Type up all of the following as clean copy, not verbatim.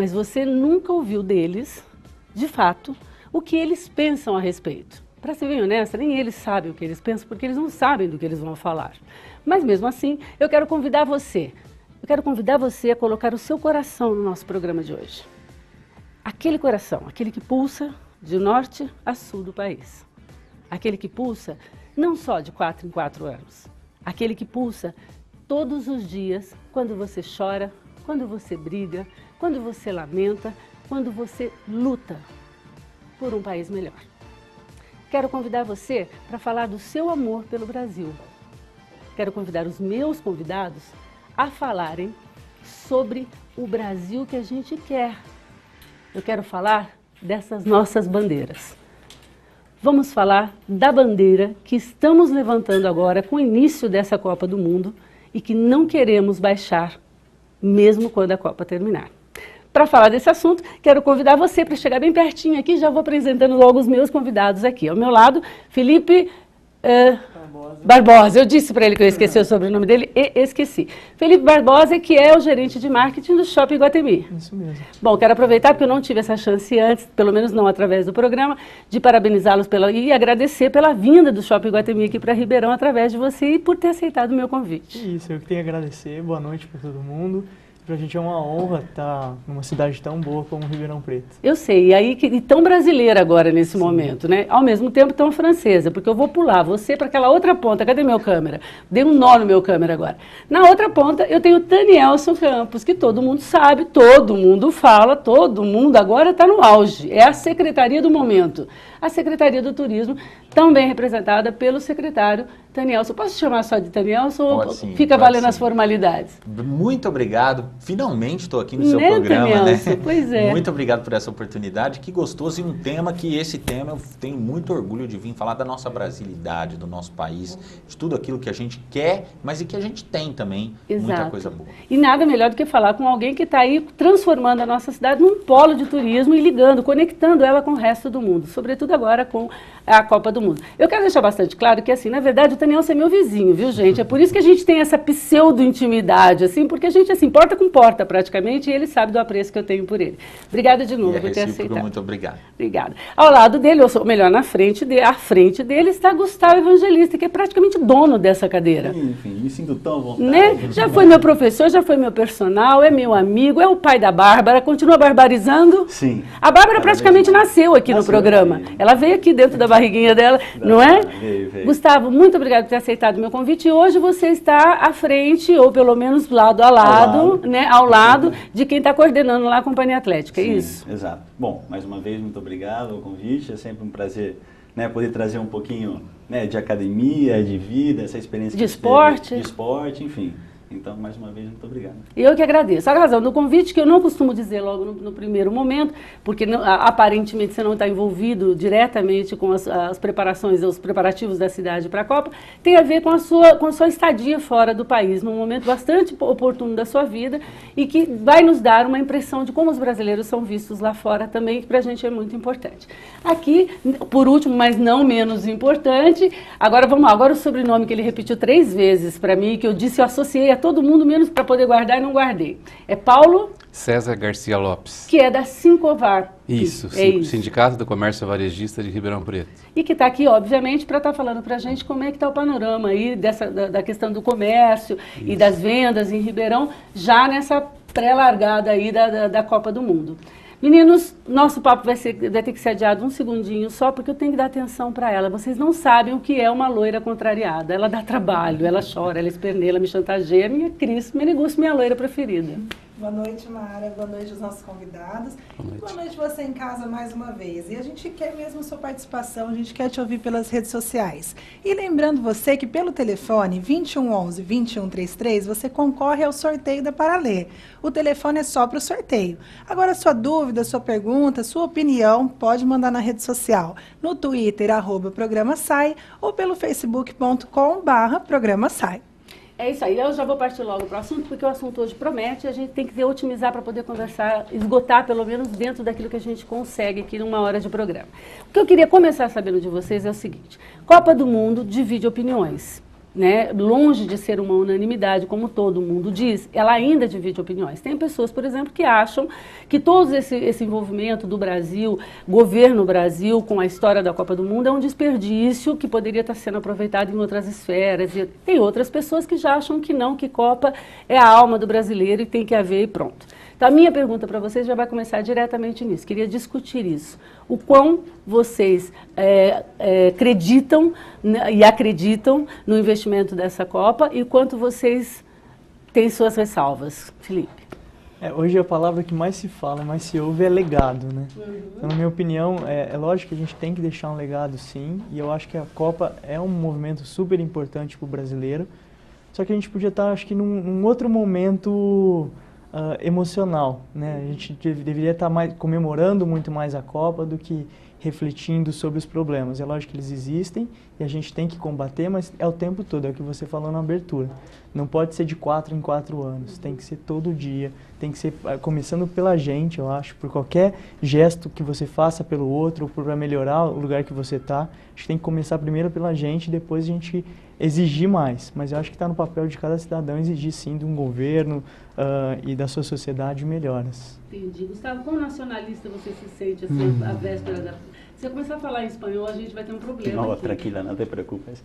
mas você nunca ouviu deles, de fato, o que eles pensam a respeito. Para ser bem honesta, nem eles sabem o que eles pensam, porque eles não sabem do que eles vão falar. Mas mesmo assim, eu quero convidar você a colocar o seu coração no nosso programa de hoje. Aquele coração, aquele que pulsa de norte a sul do país. Aquele que pulsa não só de 4 em 4 anos. Aquele que pulsa todos os dias, quando você chora, quando você briga, quando você lamenta, quando você luta por um país melhor. Quero convidar você para falar do seu amor pelo Brasil. Quero convidar os meus convidados a falarem sobre o Brasil que a gente quer. Eu quero falar dessas nossas bandeiras. Vamos falar da bandeira que estamos levantando agora com o início dessa Copa do Mundo e que não queremos baixar, mesmo quando a Copa terminar. Para falar desse assunto, quero convidar você para chegar bem pertinho aqui, já vou apresentando logo os meus convidados aqui. Ao meu lado, Felipe Barbosa. Eu disse para ele que eu esqueci o sobrenome dele e esqueci. Felipe Barbosa, que é o gerente de marketing do Shopping Iguatemi. Isso mesmo. Bom, quero aproveitar, porque eu não tive essa chance antes, pelo menos não através do programa, de parabenizá-los e agradecer pela vinda do Shopping Iguatemi aqui para Ribeirão através de você e por ter aceitado o meu convite. Isso, eu que tenho a agradecer. Boa noite para todo mundo. Pra gente é uma honra estar numa cidade tão boa como Ribeirão Preto. Eu sei, e tão brasileira agora nesse momento, né? Ao mesmo tempo tão francesa, porque eu vou pular você para aquela outra ponta. Cadê meu câmera? Dei um nó no meu câmera agora. Na outra ponta eu tenho o Tanielson Campos, que todo mundo sabe, todo mundo fala, todo mundo agora está no auge. É a secretaria do momento. A Secretaria do Turismo, também representada pelo secretário Tanielson. Posso chamar só de Tanielson ou fica valendo as formalidades? Muito obrigado. Finalmente estou aqui no seu programa, Tanielson? né? Pois é. Muito obrigado por essa oportunidade. Que gostoso, e um tema esse tema eu tenho muito orgulho de vir falar da nossa brasilidade, do nosso país, de tudo aquilo que a gente quer, mas e que a gente tem também. Exato. Muita coisa boa. E nada melhor do que falar com alguém que está aí transformando a nossa cidade num polo de turismo e ligando, conectando ela com o resto do mundo, sobretudo agora com a Copa do Mundo. Eu quero deixar bastante claro que, assim, na verdade, o Tanielson é meu vizinho, viu, gente? É por isso que a gente tem essa pseudo-intimidade, assim, porque a gente, assim, porta com porta, praticamente, e ele sabe do apreço que eu tenho por ele. Obrigada de novo por ter aceitado. Muito obrigado. Obrigada. Ao lado dele, ou melhor, à frente dele está Gustavo Evangelista, que é praticamente dono dessa cadeira. Enfim, me sinto tão à vontade. Né? Já foi meu professor, já foi meu personal, é meu amigo, é o pai da Bárbara, continua barbarizando? Sim. A Bárbara praticamente nasceu aqui no programa. Aqui. Ela veio aqui dentro da barriguinha dela, não é? Veio. Gustavo, muito obrigado por ter aceitado o meu convite. E hoje você está à frente, ou pelo menos lado a lado, né? Ao lado de quem está coordenando lá a Companhia Atlética, é isso? Exato. Bom, mais uma vez, muito obrigado pelo convite. É sempre um prazer, né, poder trazer um pouquinho, né, de academia, de vida, essa experiência de esporte. De esporte, enfim. Então, mais uma vez, muito obrigado. Eu que agradeço. A razão do convite, que eu não costumo dizer logo no primeiro momento, porque aparentemente você não está envolvido diretamente com as preparações, os preparativos da cidade para a Copa, tem a ver com a sua estadia fora do país, num momento bastante oportuno da sua vida e que vai nos dar uma impressão de como os brasileiros são vistos lá fora também, que para a gente é muito importante. Aqui, por último, mas não menos importante, agora vamos lá, agora o sobrenome que ele repetiu 3 vezes para mim, que eu disse, eu associei a todo mundo, menos para poder guardar e não guardei. É Paulo César Garcia Lopes. Que é da Sincovar. Isso, Sindicato do Comércio Varejista de Ribeirão Preto. E que está aqui, obviamente, para estar falando para a gente como é que está o panorama aí da questão do comércio e das vendas em Ribeirão, já nessa pré-largada aí da Copa do Mundo. Meninos, nosso papo vai ter que ser adiado um segundinho só, porque eu tenho que dar atenção para ela. Vocês não sabem o que é uma loira contrariada. Ela dá trabalho, ela chora, ela esperneia, ela me chantageia. Minha Cris, minha loira preferida. Boa noite, Mara. Boa noite aos nossos convidados. Boa noite você em casa mais uma vez. E a gente quer mesmo sua participação, a gente quer te ouvir pelas redes sociais. E lembrando você que pelo telefone 2111-2133 você concorre ao sorteio da Paralê. O telefone é só para o sorteio. Agora, sua dúvida, sua pergunta, sua opinião, pode mandar na rede social. No Twitter, @programasai ou pelo facebook.com/programasai. É isso aí, eu já vou partir logo para o assunto, porque o assunto hoje promete e a gente tem que otimizar para poder conversar, esgotar pelo menos dentro daquilo que a gente consegue aqui numa hora de programa. O que eu queria começar sabendo de vocês é o seguinte: Copa do Mundo divide opiniões. né, longe de ser uma unanimidade, como todo mundo diz, ela ainda divide opiniões. Tem pessoas, por exemplo, que acham que todo esse envolvimento do Brasil, governo Brasil, com a história da Copa do Mundo, é um desperdício que poderia estar sendo aproveitado em outras esferas. E tem outras pessoas que já acham que não, que Copa é a alma do brasileiro e tem que haver e pronto. Então, a minha pergunta para vocês já vai começar diretamente nisso. Queria discutir isso. O quão vocês acreditam no investimento dessa Copa e o quanto vocês têm suas ressalvas. Felipe. Hoje a palavra que mais se fala, mais se ouve é legado, né? Então, na minha opinião, é lógico que a gente tem que deixar um legado, sim. E eu acho que a Copa é um movimento super importante para o brasileiro. Só que a gente podia estar, acho que, num outro momento emocional, né? A gente deveria estar comemorando muito mais a Copa do que refletindo sobre os problemas. É lógico que eles existem e a gente tem que combater, mas é o tempo todo, é o que você falou na abertura. Não pode ser de 4 em 4 anos, tem que ser todo dia, tem que ser começando pela gente, eu acho, por qualquer gesto que você faça pelo outro, ou para melhorar o lugar que você está. Acho que tem que começar primeiro pela gente e depois a gente exigir mais. Mas eu acho que está no papel de cada cidadão exigir sim de um governo e da sua sociedade melhoras. Entendi. Gustavo, como nacionalista você se sente assim, a véspera da... Se eu começar a falar em espanhol, a gente vai ter um problema. Não, tranquila, não te preocupes.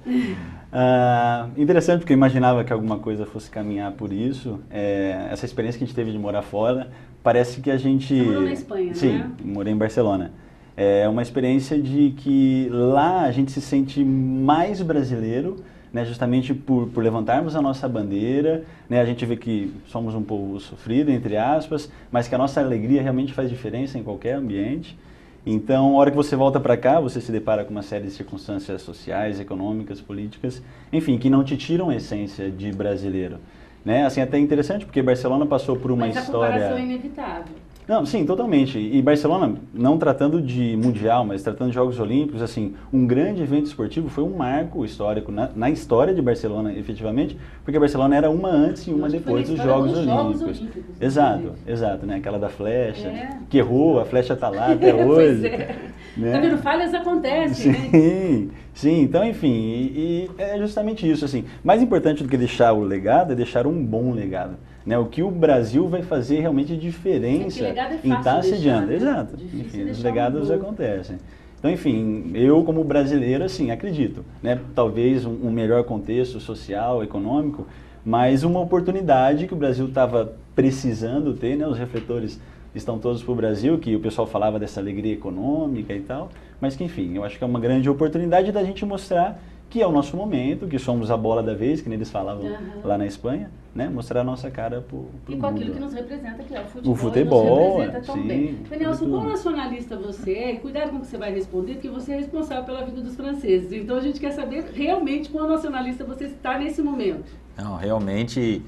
Interessante, porque eu imaginava que alguma coisa fosse caminhar por isso. Essa experiência que a gente teve de morar fora, parece que a gente... Você morou na Espanha, sim, né? Sim, morei em Barcelona. É uma experiência de que lá a gente se sente mais brasileiro, né, justamente por levantarmos a nossa bandeira, né, a gente vê que somos um povo sofrido, entre aspas, mas que a nossa alegria realmente faz diferença em qualquer ambiente. Então, a hora que você volta para cá, você se depara com uma série de circunstâncias sociais, econômicas, políticas, enfim, que não te tiram a essência de brasileiro. Né? Assim, até interessante, porque Barcelona passou por uma história... Mas a comparação é inevitável. Não, sim, totalmente. E Barcelona, não tratando de mundial, mas tratando de Jogos Olímpicos, assim, um grande evento esportivo, foi um marco histórico na história de Barcelona, efetivamente, porque Barcelona era uma antes e uma depois dos Jogos Olímpicos. Exato, né? Aquela da flecha, que errou, a flecha está lá até hoje. Pois é. Né? Tá vendo? Falhas acontecem, né? Sim, então, enfim, e é justamente isso, assim. Mais importante do que deixar o legado é deixar um bom legado. Né, o que o Brasil vai fazer realmente diferença em estar sediando. Né? Exato. Enfim, os legados acontecem. Então, enfim, eu como brasileiro, assim, acredito. Né, talvez um melhor contexto social, econômico, mas uma oportunidade que o Brasil estava precisando ter, né, os refletores estão todos para o Brasil, que o pessoal falava dessa alegria econômica e tal, mas que, enfim, eu acho que é uma grande oportunidade da gente mostrar que é o nosso momento, que somos a bola da vez, que nem eles falavam lá na Espanha, né? Mostrar a nossa cara pro e com mundo. Aquilo que nos representa, que é o futebol. O futebol, nos representa tão bem. Nelson, qual nacionalista você é? E cuidado com o que você vai responder, porque você é responsável pela vida dos franceses. Então a gente quer saber realmente qual nacionalista você está nesse momento. Não, realmente...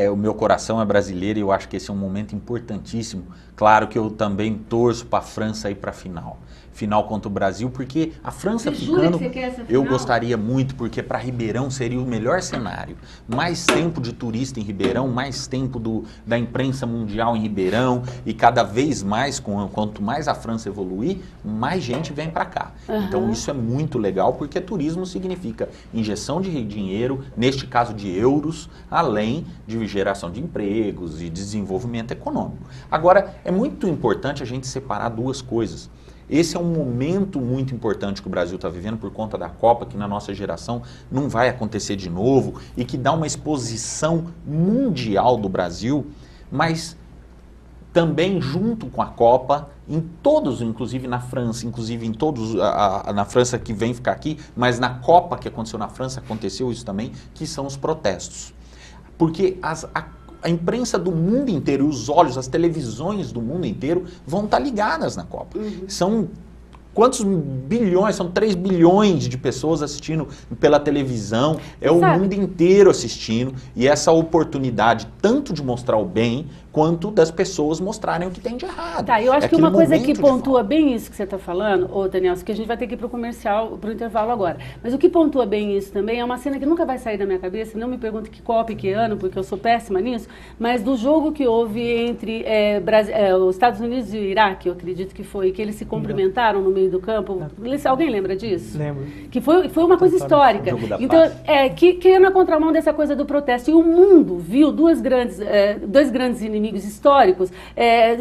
o meu coração é brasileiro e eu acho que esse é um momento importantíssimo. Claro que eu também torço para a França ir para a final contra o Brasil, porque a França você jura ficando, que você quer essa final? Eu gostaria muito, porque para Ribeirão seria o melhor cenário. Mais tempo de turista em Ribeirão, mais tempo da imprensa mundial em Ribeirão, e cada vez mais, quanto mais a França evoluir, mais gente vem para cá. Então isso é muito legal, porque turismo significa injeção de dinheiro, neste caso de euros, além de geração de empregos e desenvolvimento econômico. Agora, é muito importante a gente separar duas coisas. Esse é um momento muito importante que o Brasil está vivendo por conta da Copa, que na nossa geração não vai acontecer de novo e que dá uma exposição mundial do Brasil, mas também junto com a Copa, em todos, inclusive na França, inclusive em todos, na França que vem ficar aqui, mas na Copa que aconteceu na França, aconteceu isso também, que são os protestos. Porque a imprensa do mundo inteiro, os olhos, as televisões do mundo inteiro vão estar ligadas na Copa. São quantos bilhões? São 3 bilhões de pessoas assistindo pela televisão. É o mundo inteiro assistindo. E essa oportunidade tanto de mostrar o bem, quanto das pessoas mostrarem o que tem de errado. Tá, eu acho que uma coisa que pontua bem isso que você está falando, Daniel, que a gente vai ter que ir para o comercial, para o intervalo agora. Mas o que pontua bem isso também é uma cena que nunca vai sair da minha cabeça, não me pergunte que Copa e que ano, porque eu sou péssima nisso, mas do jogo que houve entre os Estados Unidos e o Iraque, eu acredito que foi, que eles se cumprimentaram no meio meio do campo. Alguém lembra disso? Lembro. Que foi uma coisa histórica. Jogo da Então, paz. que é na contramão dessa coisa do protesto. E o mundo viu dois grandes inimigos históricos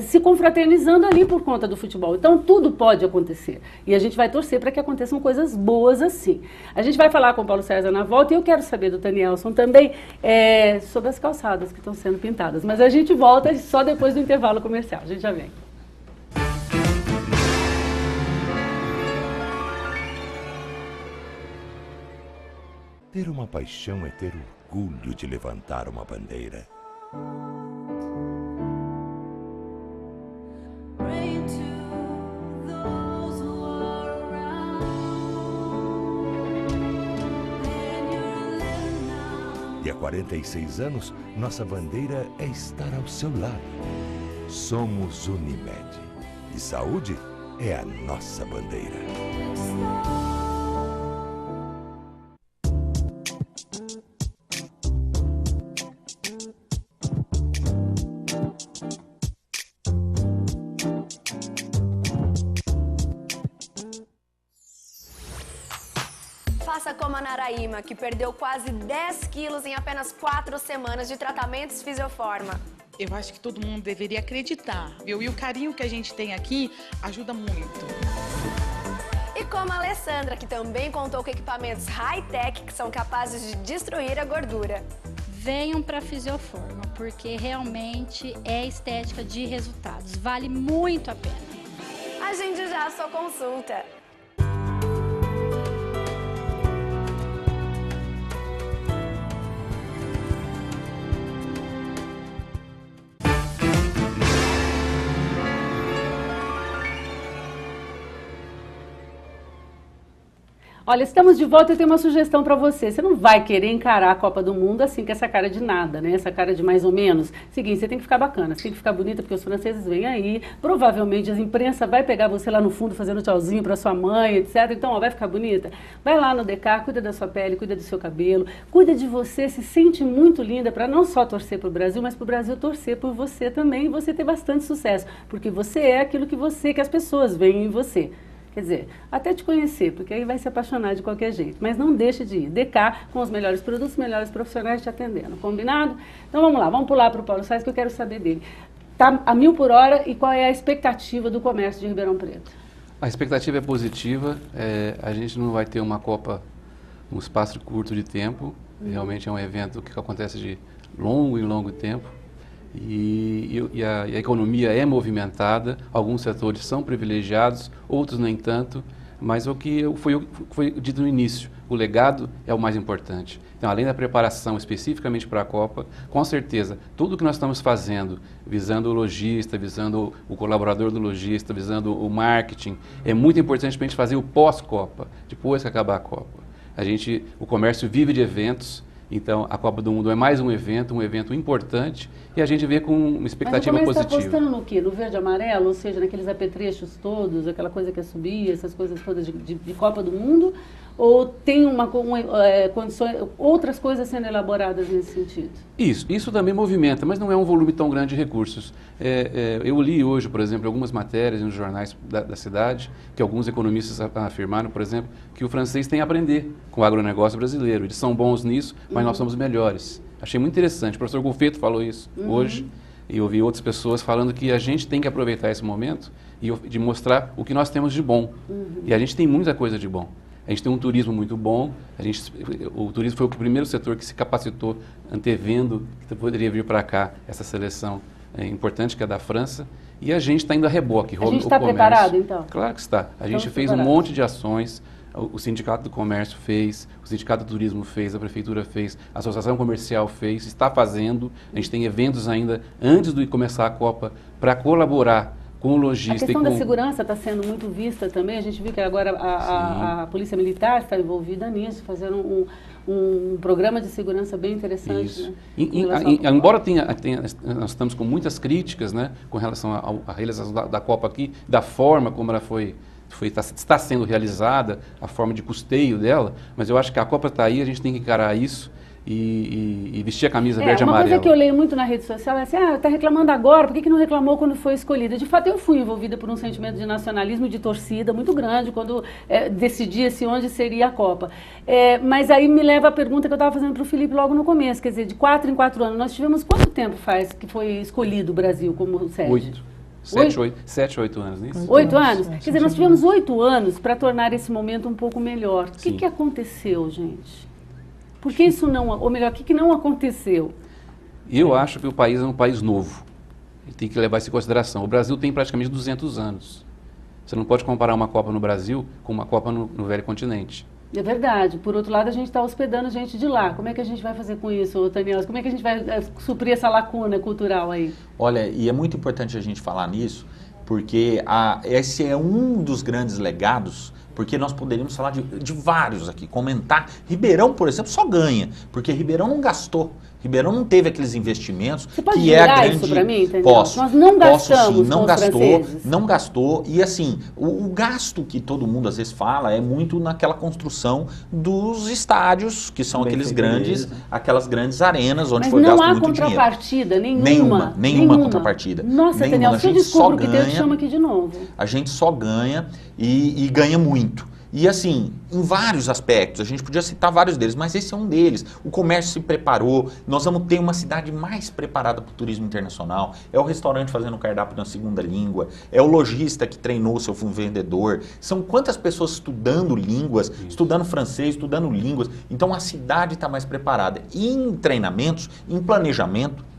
se confraternizando ali por conta do futebol. Então, tudo pode acontecer. E a gente vai torcer para que aconteçam coisas boas assim. A gente vai falar com o Paulo César na volta e eu quero saber do Tanielson também sobre as calçadas que estão sendo pintadas. Mas a gente volta só depois do intervalo comercial. A gente já vem. Ter uma paixão é ter orgulho de levantar uma bandeira. E há 46 anos, nossa bandeira é estar ao seu lado. Somos Unimed. E saúde é a nossa bandeira. Faça como a Naraíma, que perdeu quase 10 quilos em apenas 4 semanas de tratamentos Fisioforma. Eu acho que todo mundo deveria acreditar, viu? E o carinho que a gente tem aqui ajuda muito. E como a Alessandra, que também contou com equipamentos high-tech que são capazes de destruir a gordura. Venham para a Fisioforma, porque realmente é estética de resultados. Vale muito a pena. Agende já a sua consulta. Olha, estamos de volta e eu tenho uma sugestão para você. Você não vai querer encarar a Copa do Mundo assim, com essa cara de nada, né? Essa cara de mais ou menos. Seguinte, você tem que ficar bacana, você tem que ficar bonita, porque os franceses vêm aí. Provavelmente a imprensa vai pegar você lá no fundo fazendo tchauzinho para sua mãe, etc. Então, ó, vai ficar bonita? Vai lá no DK, cuida da sua pele, cuida do seu cabelo, cuida de você, se sente muito linda para não só torcer para o Brasil, mas para o Brasil torcer por você também e você ter bastante sucesso. Porque você é aquilo que as pessoas veem em você. Quer dizer, até te conhecer, porque aí vai se apaixonar de qualquer jeito. Mas não deixe de ir. DK, com os melhores produtos, melhores profissionais te atendendo. Combinado? Então vamos lá, vamos pular para o Paulo César, que eu quero saber dele. Está a 1000 por hora e qual é a expectativa do comércio de Ribeirão Preto? A expectativa é positiva. A gente não vai ter uma Copa num espaço curto de tempo. Realmente é um evento que acontece de longo tempo. E a economia é movimentada, alguns setores são privilegiados, outros nem tanto, mas o que foi dito no início, o legado é o mais importante. Então, além da preparação especificamente para a Copa, com certeza, tudo que nós estamos fazendo, visando o lojista, visando o colaborador do lojista, visando o marketing, é muito importante para a gente fazer o pós-Copa, depois que acabar a Copa. O comércio vive de eventos. Então, a Copa do Mundo é mais um evento importante, e a gente vê com uma expectativa positiva. Mas o comércio está apostando no quê? No verde e amarelo, ou seja, naqueles apetrechos todos, aquela coisa que é subir, essas coisas todas de Copa do Mundo? Ou tem outras coisas sendo elaboradas nesse sentido? Isso também movimenta, mas não é um volume tão grande de recursos. Eu li hoje, por exemplo, algumas matérias nos jornais da cidade, que alguns economistas afirmaram, por exemplo, que o francês tem a aprender com o agronegócio brasileiro. Eles são bons nisso, mas nós somos melhores. Achei muito interessante. O professor Golfeto falou isso hoje, e eu ouvi outras pessoas falando que a gente tem que aproveitar esse momento e de mostrar o que nós temos de bom. E a gente tem muita coisa de bom. A gente tem um turismo muito bom, o turismo foi o primeiro setor que se capacitou antevendo que poderia vir para cá essa seleção importante que é da França, e a gente está indo a reboque. A gente está preparado, então? Claro que está. A gente fez um monte de ações, o Sindicato do Comércio fez, o Sindicato do Turismo fez, a Prefeitura fez, a Associação Comercial fez, está fazendo, a gente tem eventos ainda antes de começar a Copa para colaborar com o lojista. A questão da segurança está sendo muito vista também. A gente viu que agora a Polícia Militar está envolvida nisso, fazendo um programa de segurança bem interessante. Isso. Né, embora nós estamos com muitas críticas, né, com relação à realização da Copa aqui, da forma como ela está sendo realizada, a forma de custeio dela, mas eu acho que a Copa está aí, a gente tem que encarar isso. e vestir a camisa verde e uma amarela. coisa que eu leio muito na rede social é assim, tá reclamando agora, por que não reclamou quando foi escolhida? De fato, eu fui envolvida por um sentimento de nacionalismo e de torcida muito grande quando decidia-se onde seria a Copa. Mas aí me leva a pergunta que eu estava fazendo para o Felipe logo no começo, quer dizer, de 4 em 4 anos, nós tivemos quanto tempo faz que foi escolhido o Brasil como sede? 7, 8 anos, não é isso? 8 anos? Quer dizer, nós tivemos 8 anos para tornar esse momento um pouco melhor. O que aconteceu, gente? Por que isso não, ou melhor, o que não aconteceu? Eu acho que o país é um país novo. E tem que levar isso em consideração. O Brasil tem praticamente 200 anos. Você não pode comparar uma Copa no Brasil com uma Copa no velho continente. É verdade. Por outro lado, a gente está hospedando gente de lá. Como é que a gente vai fazer com isso, Daniel? Como é que a gente vai suprir essa lacuna cultural aí? Olha, e é muito importante a gente falar nisso, porque esse é um dos grandes legados, porque nós poderíamos falar de vários aqui, comentar. Ribeirão, por exemplo, só ganha, porque Ribeirão não gastou. Ribeirão não teve aqueles investimentos. Você pode que é a grande... isso para mim, entendeu? Posso. Nós não gastamos sim, não gastou, franceses. não gastou. E assim, o gasto que todo mundo às vezes fala é muito naquela construção dos estádios, que são aquelas grandes arenas onde foi gasto muito dinheiro. Mas não há contrapartida nenhuma. Nenhuma contrapartida. Nossa, Daniel, se eu descubro que Deus chama aqui de novo. A gente só ganha e ganha muito. E assim, em vários aspectos, a gente podia citar vários deles, mas esse é um deles. O comércio se preparou, nós vamos ter uma cidade mais preparada para o turismo internacional, é o restaurante fazendo cardápio na segunda língua, é o lojista que treinou o seu vendedor, são quantas pessoas estudando línguas, estudando francês, estudando línguas, então a cidade está mais preparada. E em treinamentos, em planejamento,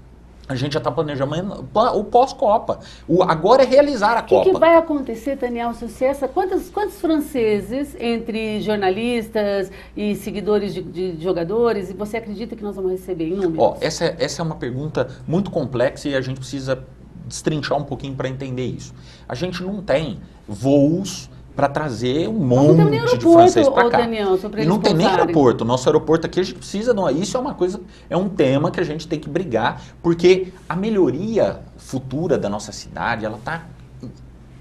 a gente já está planejando o pós-Copa. Agora é realizar a Copa. O que vai acontecer, Daniel Sucesso? Quantos franceses, entre jornalistas e seguidores de jogadores, e você acredita que nós vamos receber em números? Essa é uma pergunta muito complexa e a gente precisa destrinchar um pouquinho para entender isso. A gente não tem voos para trazer um monte de francês para cá. Daniel, e não tem nem aeroporto. Nosso aeroporto aqui a gente precisa... Isso é uma coisa, é um tema que a gente tem que brigar, porque a melhoria futura da nossa cidade, ela está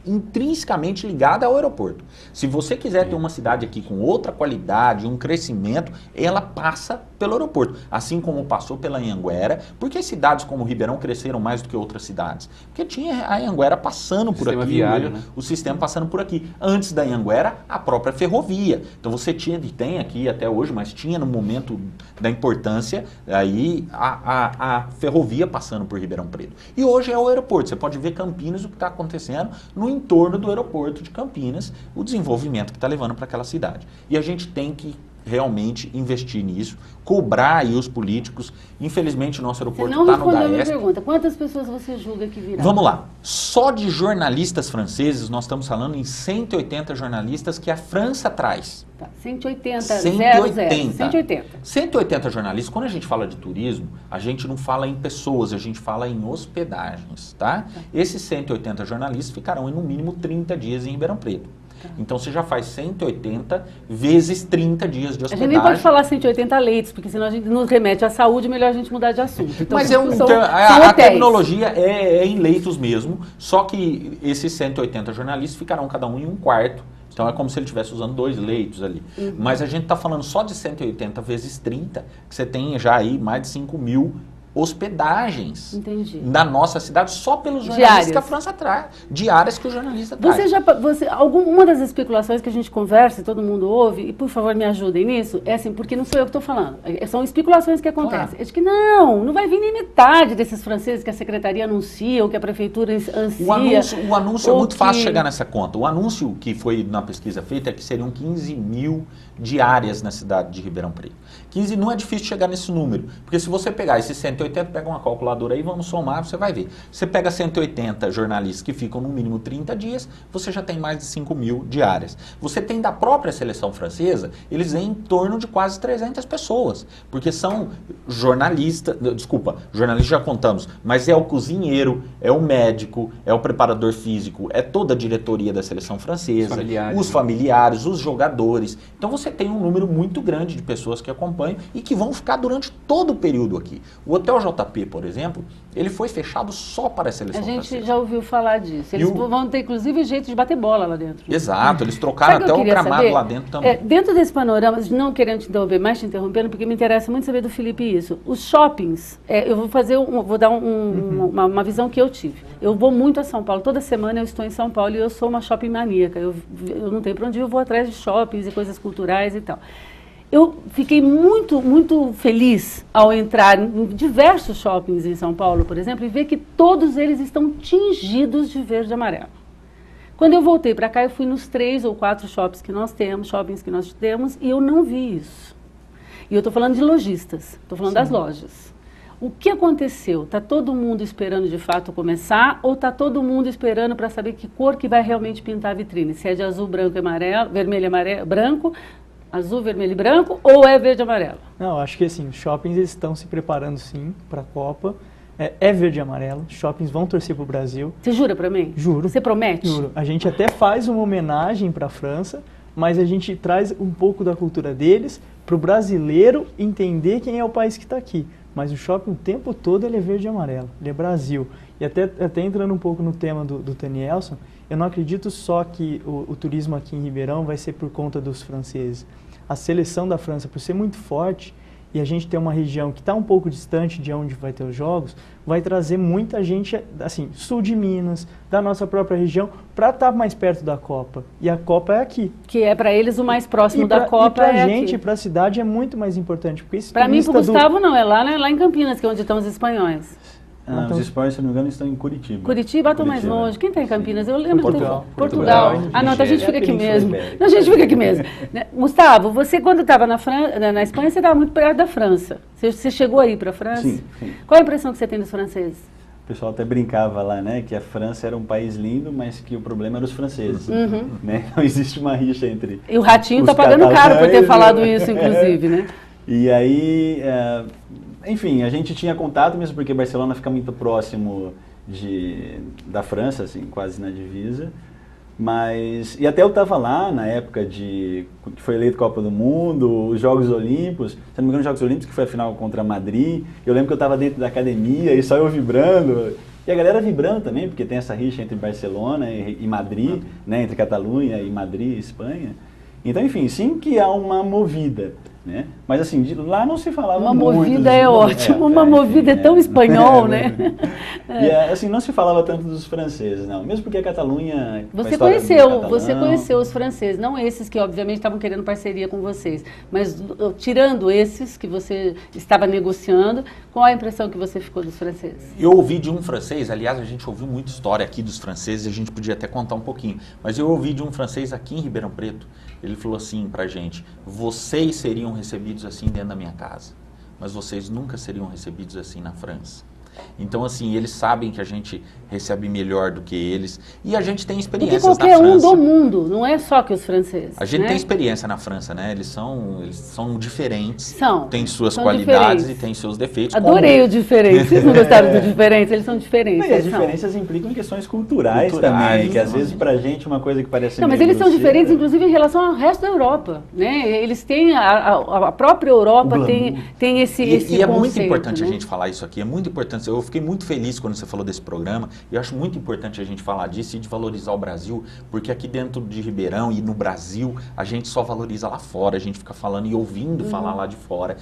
intrinsecamente ligada ao aeroporto. Se você quiser ter uma cidade aqui com outra qualidade, um crescimento, ela passa pelo aeroporto, assim como passou pela Anhanguera. Por que cidades como Ribeirão cresceram mais do que outras cidades? Porque tinha a Anhanguera passando por aqui, viário, né? O sistema passando por aqui. Antes da Anhanguera, a própria ferrovia. Então você tinha, e tem aqui até hoje, mas tinha no momento da importância, aí a ferrovia passando por Ribeirão Preto. E hoje é o aeroporto. Você pode ver Campinas, o que está acontecendo no entorno do aeroporto de Campinas, o desenvolvimento que está levando para aquela cidade. E a gente tem que realmente investir nisso, cobrar aí os políticos. Infelizmente o nosso aeroporto está no DAESP. Você não respondeu a minha pergunta. Quantas pessoas você julga que virão? Vamos lá. Só de jornalistas franceses, nós estamos falando em 180 jornalistas que a França traz. Tá. 180 jornalistas. Quando a gente fala de turismo, a gente não fala em pessoas, a gente fala em hospedagens, tá? Esses 180 jornalistas ficarão em no mínimo 30 dias em Ribeirão Preto. Então você já faz 180 vezes 30 dias de hospedagem. A gente nem pode falar 180 leitos, porque senão a gente nos remete à saúde, melhor a gente mudar de assunto. Então, mas a terminologia é em leitos mesmo, só que esses 180 jornalistas ficarão cada um em um quarto. Então é como se ele estivesse usando 2 leitos ali. Mas a gente está falando só de 180 vezes 30, que você tem já aí mais de 5.000 hospedagens na nossa cidade só pelos jornalistas que a França traz, diárias que o jornalista traz. Uma das especulações que a gente conversa e todo mundo ouve, e por favor me ajudem nisso, é assim, porque não sou eu que estou falando, são especulações que acontecem. Claro. É de que não vai vir nem metade desses franceses que a secretaria anuncia ou que a prefeitura ansia. O anúncio é muito fácil chegar nessa conta. O anúncio que foi na pesquisa feita é que seriam 15.000 diárias na cidade de Ribeirão Preto. 15 não é difícil chegar nesse número, porque se você pegar esses 180, pega uma calculadora aí, vamos somar, você vai ver. Você pega 180 jornalistas que ficam no mínimo 30 dias, você já tem mais de 5.000 diárias. Você tem da própria seleção francesa, eles vêm em torno de quase 300 pessoas, porque são jornalistas já contamos, mas é o cozinheiro, é o médico, é o preparador físico, é toda a diretoria da seleção francesa, os familiares, os jogadores. Então você tem um número muito grande de pessoas que acompanham e que vão ficar durante todo o período aqui. O hotel hotel JP, por exemplo, ele foi fechado só para a seleção francesa. A gente francesa. já ouviu falar disso. Eles vão ter, inclusive, jeito de bater bola lá dentro. Exato, eles trocaram até o gramado lá dentro também. Dentro desse panorama, não querendo te interromper, mas te interrompendo, porque me interessa muito saber do Felipe isso. Os shoppings, eu vou dar uma visão que eu tive. Eu vou muito a São Paulo, toda semana eu estou em São Paulo e eu sou uma shopping maníaca. Eu não tenho para onde ir, eu vou atrás de shoppings e coisas culturais e tal. Eu fiquei muito, muito feliz ao entrar em diversos shoppings em São Paulo, por exemplo, e ver que todos eles estão tingidos de verde e amarelo. Quando eu voltei para cá, eu fui nos 3 ou 4 shoppings que nós temos, e eu não vi isso. E eu estou falando de lojistas, estou falando das lojas. O que aconteceu? Está todo mundo esperando de fato começar, ou está todo mundo esperando para saber que cor que vai realmente pintar a vitrine? Se é de azul, branco e amarelo, vermelho e amarelo, branco, azul, vermelho e branco, ou é verde e amarelo? Não, acho que assim, os shoppings estão se preparando sim para a Copa. É verde e amarelo, shoppings vão torcer para o Brasil. Você jura para mim? Juro. Você promete? Juro. A gente até faz uma homenagem para a França, mas a gente traz um pouco da cultura deles para o brasileiro entender quem é o país que está aqui. Mas o shopping o tempo todo ele é verde e amarelo, ele é Brasil. E até entrando um pouco no tema do Tanielson, eu não acredito só que o turismo aqui em Ribeirão vai ser por conta dos franceses. A seleção da França, por ser muito forte, e a gente ter uma região que está um pouco distante de onde vai ter os jogos, vai trazer muita gente, assim, sul de Minas, da nossa própria região, para estar mais perto da Copa. E a Copa é aqui. Que é para eles o mais próximo da Copa. E para a gente, para a cidade, é muito mais importante. Para mim, para o Gustavo, não, é lá em Campinas, que é onde estão os espanhóis. Os espanhóis, se não me engano, estão em Curitiba. Curitiba estão mais longe. Quem está em Campinas? Eu lembro Portugal. de Portugal. Ah, não, então a gente fica aqui mesmo. A gente fica aqui mesmo. Gustavo, você quando estava na Espanha, você estava muito perto da França. Você chegou aí para a França? Sim. Qual a impressão que você tem dos franceses? O pessoal até brincava lá, né, que a França era um país lindo, mas que o problema era os franceses. Né? Não existe uma rixa entre. E o Ratinho está pagando caro por ter falado isso, inclusive, né? E aí, enfim, a gente tinha contato mesmo porque Barcelona fica muito próximo da França, assim, quase na divisa. E até eu estava lá na época que foi eleito Copa do Mundo, os Jogos Olímpicos, se não me engano, os Jogos Olímpicos, que foi a final contra Madrid. Eu lembro que eu estava dentro da academia e só eu vibrando. E a galera vibrando também, porque tem essa rixa entre Barcelona e Madrid, né, entre Catalunha e Madrid, Espanha. Então, enfim, sim que há uma movida. Né? Mas assim, lá não se falava muito. Uma movida é ótimo, uma movida é tão espanhol, né? E assim, não se falava tanto dos franceses, não. Mesmo porque a Catalunha... Você conheceu os franceses, não esses que obviamente estavam querendo parceria com vocês, mas tirando esses que você estava negociando, qual a impressão que você ficou dos franceses? Eu ouvi de um francês, aliás, a gente ouviu muita história aqui dos franceses, a gente podia até contar um pouquinho, mas eu ouvi de um francês aqui em Ribeirão Preto, ele falou assim pra gente: vocês seriam recebidos assim dentro da minha casa, mas vocês nunca seriam recebidos assim na França. Então, assim, eles sabem que a gente recebe melhor do que eles. E a gente tem experiências na França. Porque qualquer um do mundo, não é só que os franceses. A gente tem experiência na França, né? Eles são diferentes. Tem suas são qualidades diferentes. E tem seus defeitos. Adorei o diferente. Vocês não gostaram do diferente? Eles são diferentes. E as diferenças implicam questões culturais também, que às vezes pra gente uma coisa que parece Não, mas eles são diferentes, inclusive, em relação ao resto da Europa. Né? Eles têm, a própria Europa tem esse conceito. E é muito importante a gente falar isso aqui, é muito importante. Eu fiquei muito feliz quando você falou desse programa. Eu acho muito importante a gente falar disso e de valorizar o Brasil, porque aqui dentro de Ribeirão e no Brasil, a gente só valoriza lá fora, a gente fica falando e ouvindo falar lá de fora.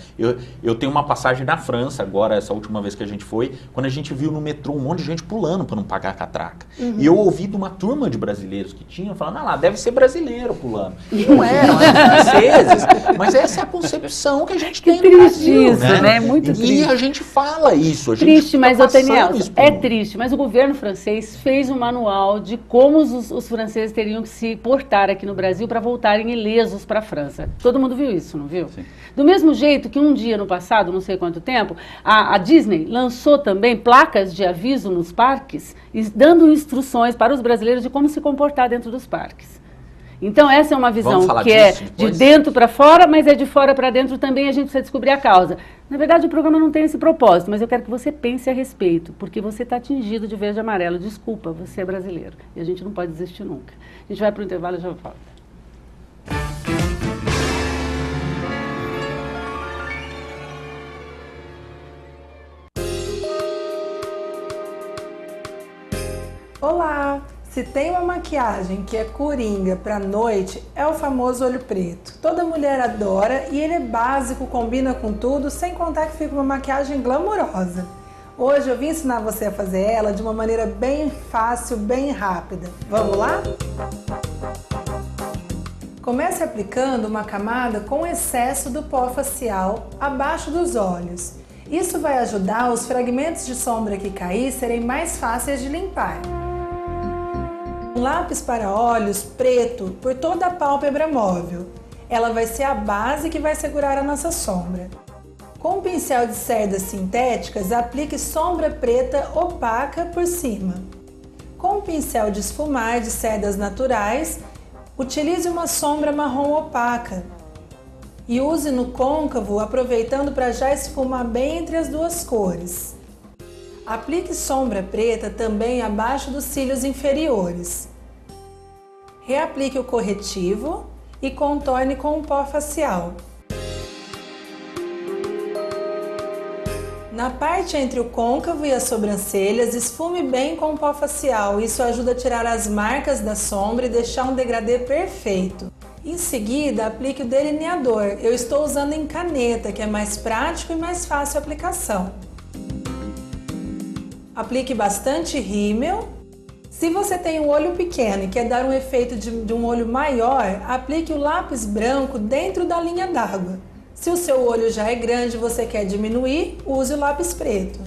Eu tenho uma passagem na França agora, essa última vez que a gente foi, quando a gente viu no metrô um monte de gente pulando para não pagar a catraca. E eu ouvi de uma turma de brasileiros que tinham, falando, lá, deve ser brasileiro pulando. E não eram franceses, mas essa é a concepção que a gente tem no Brasil, isso, né? Muito triste. E a gente fala isso. Triste, mas Tanielson, é triste, mas o governo francês fez um manual de como os franceses teriam que se portar aqui no Brasil para voltarem ilesos para a França. Todo mundo viu isso, não viu? Sim. Do mesmo jeito que um dia no passado, não sei quanto tempo, a Disney lançou também placas de aviso nos parques, dando instruções para os brasileiros de como se comportar dentro dos parques. Então essa é uma visão que é de dentro para fora, mas é de fora para dentro também, a gente precisa descobrir a causa. Na verdade, o programa não tem esse propósito, mas eu quero que você pense a respeito, porque você está tingido de verde e amarelo. Desculpa, você é brasileiro e a gente não pode desistir nunca. A gente vai para o intervalo e já volta. Olá! Se tem uma maquiagem que é coringa pra noite, é o famoso olho preto. Toda mulher adora e ele é básico, combina com tudo, sem contar que fica uma maquiagem glamurosa. Hoje eu vim ensinar você a fazer ela de uma maneira bem fácil, bem rápida. Vamos lá? Comece aplicando uma camada com excesso do pó facial abaixo dos olhos. Isso vai ajudar os fragmentos de sombra que cair serem mais fáceis de limpar. Um lápis para olhos preto por toda a pálpebra móvel. Ela vai ser a base que vai segurar a nossa sombra. Com um pincel de cerdas sintéticas, aplique sombra preta opaca por cima. Com um pincel de esfumar de cerdas naturais, utilize uma sombra marrom opaca. E use no côncavo, aproveitando para já esfumar bem entre as duas cores. Aplique sombra preta também abaixo dos cílios inferiores. Reaplique o corretivo e contorne com o pó facial. Na parte entre o côncavo e as sobrancelhas, esfume bem com o pó facial. Isso ajuda a tirar as marcas da sombra e deixar um degradê perfeito. Em seguida, aplique o delineador. Eu estou usando em caneta, que é mais prático e mais fácil a aplicação. Aplique bastante rímel. Se você tem um olho pequeno e quer dar um efeito de um olho maior, aplique o lápis branco dentro da linha d'água. Se o seu olho já é grande e você quer diminuir, use o lápis preto.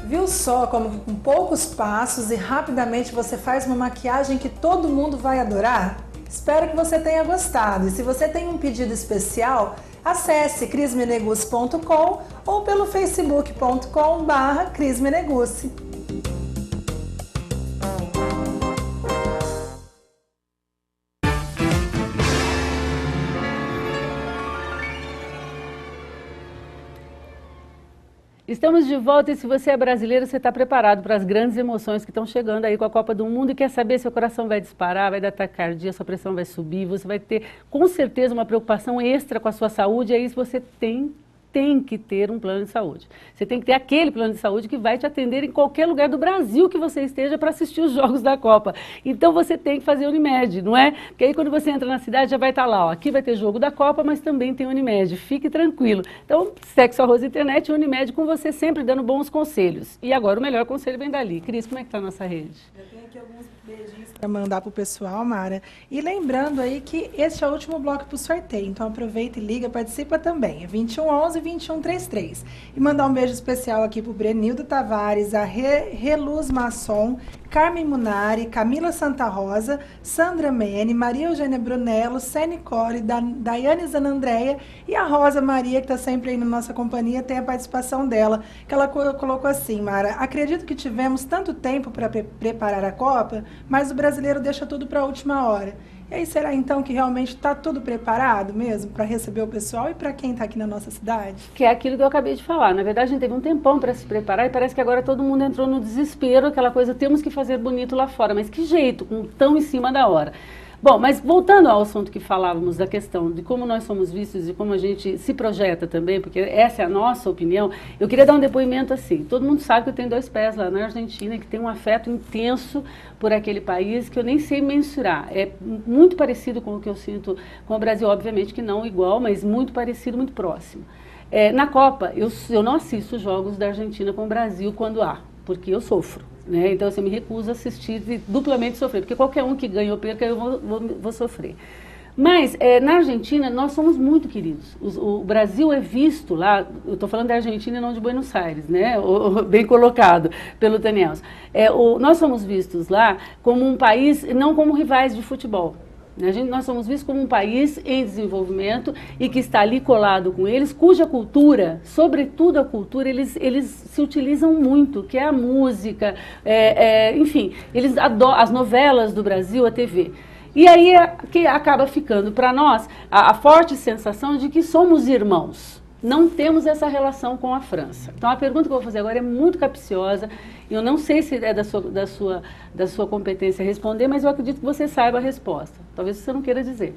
Viu só como com poucos passos e rapidamente você faz uma maquiagem que todo mundo vai adorar? Espero que você tenha gostado e se você tem um pedido especial, acesse crismenegusse.com ou pelo facebook.com/crismenegusse. Estamos de volta e se você é brasileiro, você está preparado para as grandes emoções que estão chegando aí com a Copa do Mundo e quer saber se seu coração vai disparar, vai dar taquicardia, sua pressão vai subir, você vai ter com certeza uma preocupação extra com a sua saúde, e aí você tem que ter um plano de saúde. Você tem que ter aquele plano de saúde que vai te atender em qualquer lugar do Brasil que você esteja para assistir os jogos da Copa. Então você tem que fazer Unimed, não é? Porque aí quando você entra na cidade já vai estar lá, ó, aqui vai ter jogo da Copa, mas também tem Unimed. Fique tranquilo. Então, Sexo, Arroz e Internet, Unimed com você sempre dando bons conselhos. E agora o melhor conselho vem dali. Cris, como é que está a nossa rede? Eu tenho aqui alguns beijinhos para mandar para o pessoal, Mara. E lembrando aí que este é o último bloco para o sorteio. Então aproveita e liga, participa também. É 2111-2133. E mandar um beijo especial aqui para o Brenildo Tavares, a Reluz Masson, Carmen Munari, Camila Santa Rosa, Sandra Mene, Maria Eugênia Brunello, Céline Core, Daiane Zanandréia e a Rosa Maria, que está sempre aí na nossa companhia, tem a participação dela, que ela colocou assim: Mara, acredito que tivemos tanto tempo para preparar a Copa, mas o brasileiro deixa tudo para a última hora. E aí, será então que realmente está tudo preparado mesmo para receber o pessoal e para quem está aqui na nossa cidade? Que é aquilo que eu acabei de falar. Na verdade, a gente teve um tempão para se preparar e parece que agora todo mundo entrou no desespero, aquela coisa, temos que fazer bonito lá fora. Mas que jeito, tão em cima da hora. Bom, mas voltando ao assunto que falávamos da questão de como nós somos vistos e como a gente se projeta também, porque essa é a nossa opinião, eu queria dar um depoimento assim. Todo mundo sabe que eu tenho 2 pés lá na Argentina, que tem um afeto intenso por aquele país que eu nem sei mensurar. É muito parecido com o que eu sinto com o Brasil, obviamente que não igual, mas muito parecido, muito próximo. Na Copa, eu não assisto jogos da Argentina com o Brasil quando há, porque eu sofro. Né? Então, assim, eu me recuso a assistir e duplamente sofrer, porque qualquer um que ganha ou perca, eu vou sofrer. Mas, na Argentina, nós somos muito queridos. O Brasil é visto lá, eu estou falando da Argentina e não de Buenos Aires, né? Bem colocado pelo Daniel. Nós somos vistos lá como um país, não como rivais de futebol. Nós somos vistos como um país em desenvolvimento e que está ali colado com eles, cuja cultura, sobretudo a cultura, eles se utilizam muito, que é a música, enfim, eles adoram as novelas do Brasil, a TV. E aí que acaba ficando para nós a forte sensação de que somos irmãos. Não temos essa relação com a França. Então a pergunta que eu vou fazer agora é muito capciosa. Eu não sei se é da sua competência responder, mas eu acredito que você saiba a resposta. Talvez você não queira dizer.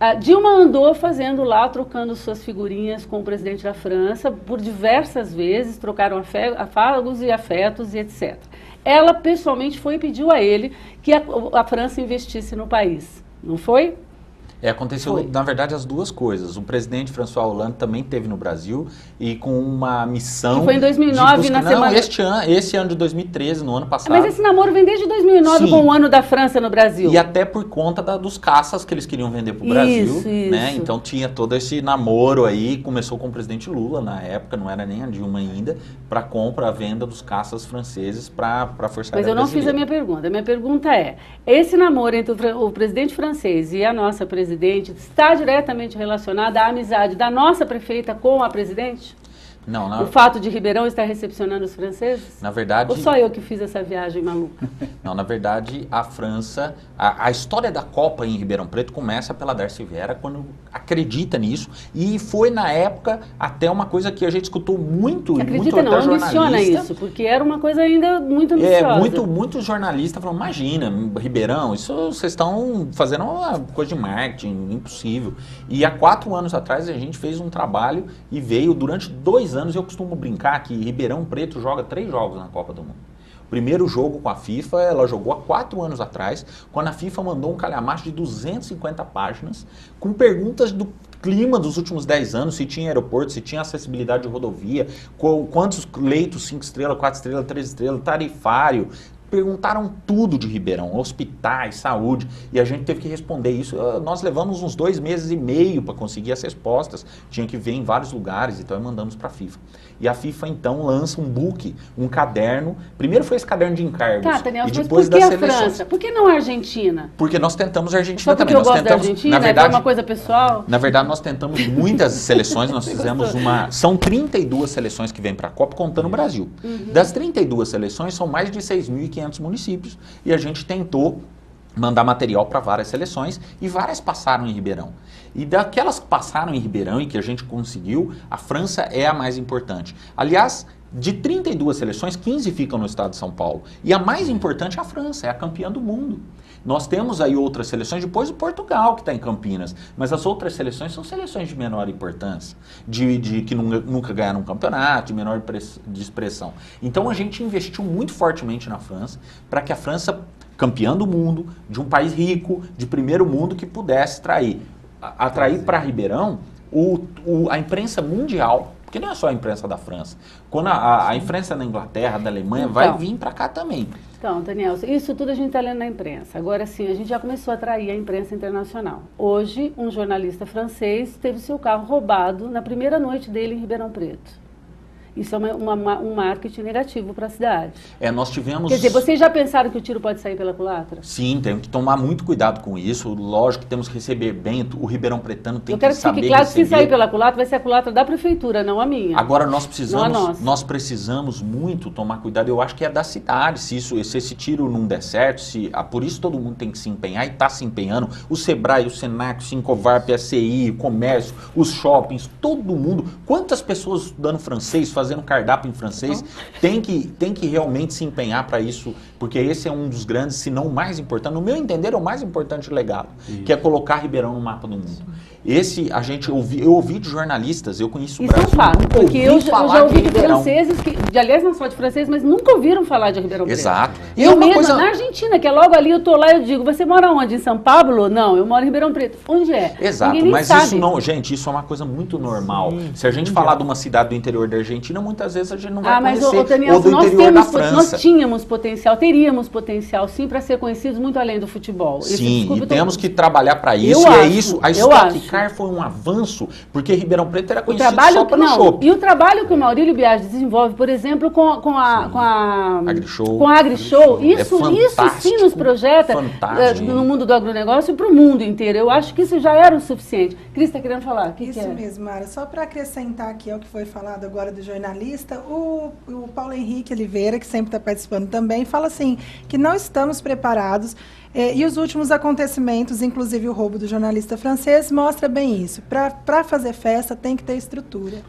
A Dilma andou fazendo lá, trocando suas figurinhas com o presidente da França, por diversas vezes, trocaram afagos e afetos e etc. Ela, pessoalmente, foi e pediu a ele que a França investisse no país, não foi? Aconteceu, na verdade, as duas coisas. O presidente François Hollande também esteve no Brasil e com uma missão... Que foi em 2009, na semana... esse ano de 2013, no ano passado. Mas esse namoro vem desde 2009 com o ano da França no Brasil. E até por conta dos caças que eles queriam vender para o Brasil. Né? Então tinha todo esse namoro aí, começou com o presidente Lula na época, não era nem a Dilma ainda, para compra, a venda dos caças franceses para a Força Aérea Brasileira. Mas eu não fiz a minha pergunta. A minha pergunta é, esse namoro entre o presidente francês e a nossa presidente está diretamente relacionada à amizade da nossa prefeita com a presidente? Não, o fato de Ribeirão estar recepcionando os franceses? Na verdade... Ou só eu que fiz essa viagem maluca? Não, na verdade, a França... A história da Copa em Ribeirão Preto começa pela Darcy Vera, quando acredita nisso. E foi, na época, até uma coisa que a gente escutou muito... Acredita não, ambiciona isso, porque era uma coisa ainda muito ambiciosa. Muitos jornalistas falam, imagina, Ribeirão, isso vocês estão fazendo uma coisa de marketing, impossível. E há 4 anos atrás a gente fez um trabalho e veio durante 2 anos, eu costumo brincar que Ribeirão Preto joga 3 jogos na Copa do Mundo. O primeiro jogo com a FIFA, ela jogou há 4 anos atrás, quando a FIFA mandou um calhamaço de 250 páginas, com perguntas do clima dos últimos 10 anos, se tinha aeroporto, se tinha acessibilidade de rodovia, quantos leitos, 5 estrelas, 4 estrelas, 3 estrelas, tarifário. Perguntaram tudo de Ribeirão, hospitais, saúde, e a gente teve que responder isso. Nós levamos uns 2 meses e meio para conseguir as respostas, tinha que ver em vários lugares, então mandamos para a FIFA. E a FIFA, então, lança um book, um caderno. Primeiro foi esse caderno de encargos. Tá, Daniel, e depois mas por que das a França? Por que não a Argentina? Porque nós tentamos a Argentina só porque também. Eu gosto da Argentina, na verdade, é uma coisa pessoal? Na verdade, nós tentamos muitas seleções, nós fizemos São 32 seleções que vêm para a Copa, contando o Brasil. Das 32 seleções, são mais de 6.500 municípios. E a gente tentou mandar material para várias seleções e várias passaram em Ribeirão. E daquelas que passaram em Ribeirão e que a gente conseguiu, a França é a mais importante. Aliás, de 32 seleções, 15 ficam no estado de São Paulo. E a mais importante é a França, é a campeã do mundo. Nós temos aí outras seleções, depois o Portugal que está em Campinas, mas as outras seleções são seleções de menor importância, de que nunca ganharam um campeonato, de menor de expressão. Então a gente investiu muito fortemente na França, para que a França, campeã do mundo, de um país rico, de primeiro mundo, que pudesse atrair para Ribeirão a imprensa mundial, porque não é só a imprensa da França. Quando a imprensa da Inglaterra, da Alemanha, vai vir para cá também. Então, Daniel, isso tudo a gente está lendo na imprensa. Agora sim, a gente já começou a atrair a imprensa internacional. Hoje, um jornalista francês teve seu carro roubado na primeira noite dele em Ribeirão Preto. Isso é um marketing negativo para a cidade. Nós tivemos... Quer dizer, vocês já pensaram que o tiro pode sair pela culatra? Sim, temos que tomar muito cuidado com isso. Lógico que temos que receber bem, o Ribeirão Pretano tem que saber receber. Eu quero que fique claro que se sair pela culatra, vai ser a culatra da prefeitura, não a minha. Agora, nós precisamos muito tomar cuidado, eu acho que é da cidade, se esse tiro não der certo, por isso todo mundo tem que se empenhar e está se empenhando. O Sebrae, o Senac, o Sincovarp, a CI, o comércio, os shoppings, todo mundo. Quantas pessoas estudando francês, fazendo cardápio em francês, tem que realmente se empenhar para isso, porque esse é um dos grandes, se não o mais importante, no meu entender, é o mais importante legado, que é colocar Ribeirão no mapa do mundo. Eu ouvi de jornalistas, eu conheço o Brasil. Isso é um fato, porque eu já ouvi de franceses, aliás, não só de franceses, mas nunca ouviram falar de Ribeirão Preto. Exato. Eu mesmo, na Argentina, que é logo ali, eu tô lá e eu digo, você mora onde? Em São Paulo? Não, eu moro em Ribeirão Preto. Onde é? Exato, mas sabe. Isso não, gente, isso é uma coisa muito normal. Se a gente falar de uma cidade do interior da Argentina, muitas vezes a gente não vai conhecer, Daniel, ou do interior da França. Nós tínhamos potencial, teríamos potencial, sim, para ser conhecidos muito além do futebol. Sim, e temos que trabalhar para isso, a Stock Car foi um avanço, porque Ribeirão Preto era conhecido só pelo shopping. E o trabalho que o Maurílio Biagi desenvolve, por exemplo, com a AgriShow, isso sim nos projeta no mundo do agronegócio e para o mundo inteiro. Eu acho que isso já era o suficiente. Cris, está querendo falar? Isso mesmo, Mara. Só para acrescentar aqui ao que foi falado agora do jornalista, o Paulo Henrique Oliveira, que sempre está participando também, fala assim, que não estamos preparados. E os últimos acontecimentos, inclusive o roubo do jornalista francês, mostra bem isso. Para fazer festa tem que ter estrutura.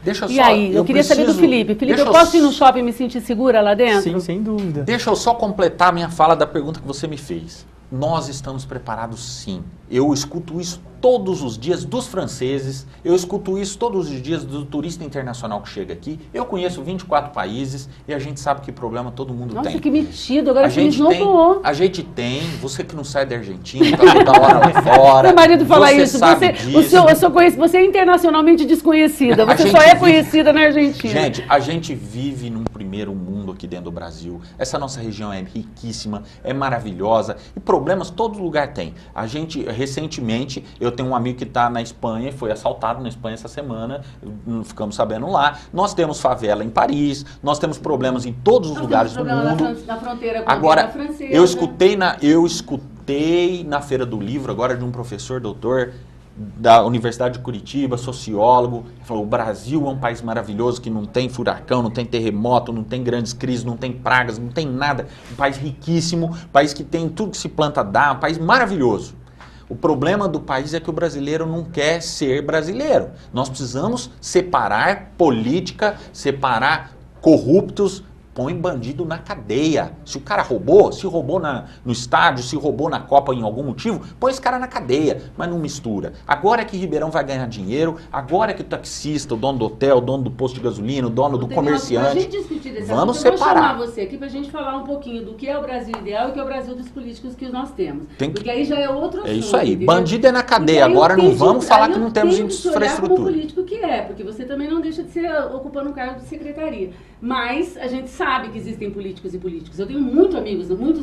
Eu queria saber do Felipe. Felipe, eu posso ir no shopping e me sentir segura lá dentro? Sim, sem dúvida. Deixa eu só completar a minha fala da pergunta que você me fez. Nós estamos preparados, sim. Eu escuto isso todos os dias dos franceses, eu escuto isso todos os dias do turista internacional que chega aqui. Eu conheço 24 países e a gente sabe que problema todo mundo tem. Nossa, que metido, agora você me tem, esnobou. a gente tem, você que não sai da Argentina, tá toda hora lá fora. Meu marido fala isso, você é internacionalmente desconhecida, você gente só é conhecida na Argentina. Gente, a gente vive num primeiro mundo aqui dentro do Brasil. Essa nossa região é riquíssima, é maravilhosa e problemas todo lugar tem. A gente, recentemente, eu tenho um amigo que está na Espanha, foi assaltado na Espanha essa semana, ficamos sabendo lá. Nós temos favela em Paris, nós temos problemas em todos os lugares do mundo. Na fronteira com agora, a francesa. eu escutei na Feira do Livro agora de um professor, doutor, da Universidade de Curitiba, sociólogo, falou: o Brasil é um país maravilhoso que não tem furacão, não tem terremoto, não tem grandes crises, não tem pragas, não tem nada. Um país riquíssimo, um país que tem tudo que se planta dá, um país maravilhoso. O problema do país é que o brasileiro não quer ser brasileiro. Nós precisamos separar política, separar corruptos. Põe bandido na cadeia. Se o cara roubou, se roubou no estádio, se roubou na Copa em algum motivo, põe esse cara na cadeia, mas não mistura. Agora é que Ribeirão vai ganhar dinheiro, agora é que o taxista, o dono do hotel, o dono do posto de gasolina, o dono do comerciante, pra gente discutir desse vamos assunto, separar. Eu vou chamar você aqui pra gente falar um pouquinho do que é o Brasil ideal e o que é o Brasil dos políticos que nós temos. Porque aí já é outro assunto. É isso aí, entendeu? bandido é na cadeia, agora não vamos falar que não temos infraestrutura. Como político que é, porque você também não deixa de ser ocupando um cargo de secretaria. Mas a gente sabe que existem políticos e políticos. Eu tenho muitos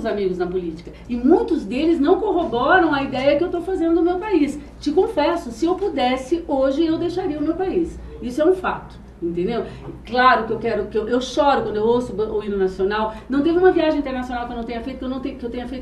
amigos na política. E muitos deles não corroboram a ideia que eu estou fazendo no meu país. Te confesso, se eu pudesse, hoje eu deixaria o meu país. Isso é um fato. Entendeu? Claro que eu choro quando eu ouço o hino nacional. Não teve uma viagem internacional que eu não tenha feito, que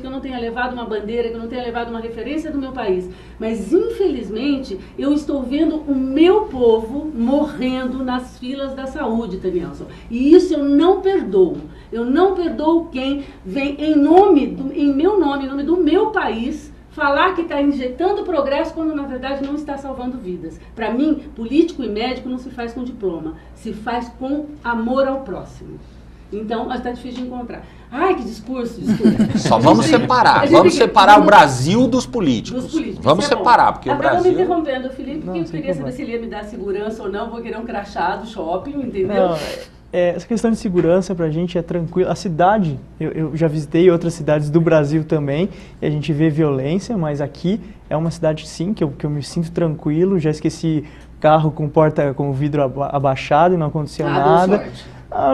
eu não tenha levado uma bandeira, que eu não tenha levado uma referência do meu país. Mas, infelizmente, eu estou vendo o meu povo morrendo nas filas da saúde, Danielson. E isso eu não perdoo. Eu não perdoo quem vem em meu nome, em nome do meu país, falar que está injetando progresso quando, na verdade, não está salvando vidas. Para mim, político e médico não se faz com diploma, se faz com amor ao próximo. Então, está difícil de encontrar. Ai, que discurso, desculpa. Só vamos separar. Vamos separar o Brasil dos políticos. Vamos separar, porque o Brasil... Acabou me interrompendo, Felipe, porque eu queria saber se ele ia me dar segurança ou não. Vou querer um crachá do shopping, entendeu? Não, essa questão de segurança pra gente é tranquilo. A cidade, eu já visitei outras cidades do Brasil também, e a gente vê violência, mas aqui é uma cidade, sim, que eu me sinto tranquilo. Já esqueci carro com o vidro abaixado e não aconteceu nada.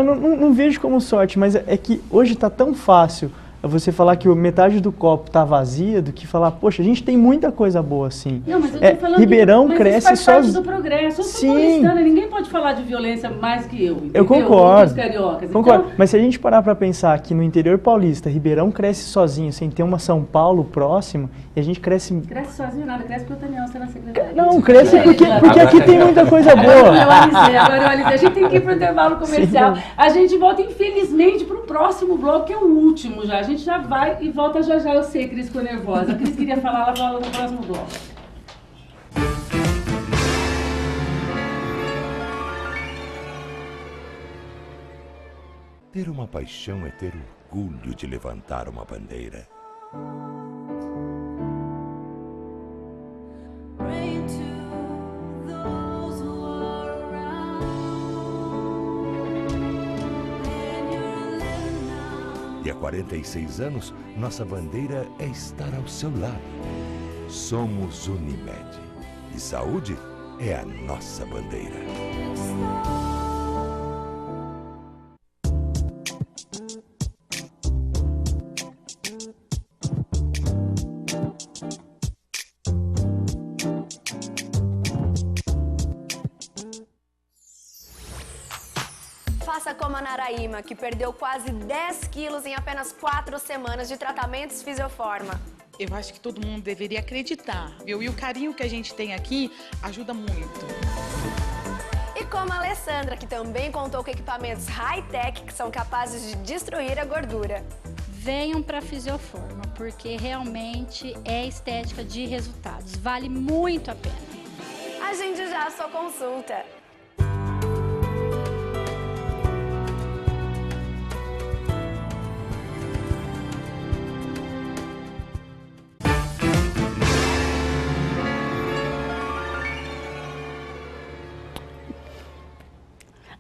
Não vejo como sorte, mas é que hoje está tão fácil você falar que metade do copo está vazia do que falar, poxa, a gente tem muita coisa boa assim. Não, mas eu tô falando Ribeirão cresce só. Faz parte do progresso. Eu sou paulistana, ninguém pode falar de violência mais que eu. Entendeu? Eu concordo. Cariocas. Concordo. Então, mas se a gente parar para pensar que no interior paulista, Ribeirão cresce sozinho, sem ter uma São Paulo próxima, e a gente cresce... Cresce sozinho nada, cresce porque o Daniel está na secretaria. Não, cresce porque aqui tem muita coisa boa. Agora eu alisei. A gente tem que ir para o intervalo comercial. Sim. A gente volta, infelizmente, para o próximo bloco, que é o último já. A gente já vai e volta já. Eu sei, Cris ficou nervosa. A Cris queria falar, ela fala no próximo bloco. Ter uma paixão é ter orgulho de levantar uma bandeira. E há 46 anos, nossa bandeira é estar ao seu lado. Somos Unimed. E saúde é a nossa bandeira. Faça como a Naraíma, que perdeu quase 10 quilos em apenas 4 semanas de tratamentos Fisioforma. Eu acho que todo mundo deveria acreditar, viu? E o carinho que a gente tem aqui ajuda muito. E como a Alessandra, que também contou com equipamentos high-tech que são capazes de destruir a gordura. Venham para a Fisioforma, porque realmente é estética de resultados. Vale muito a pena. Agende já a sua consulta.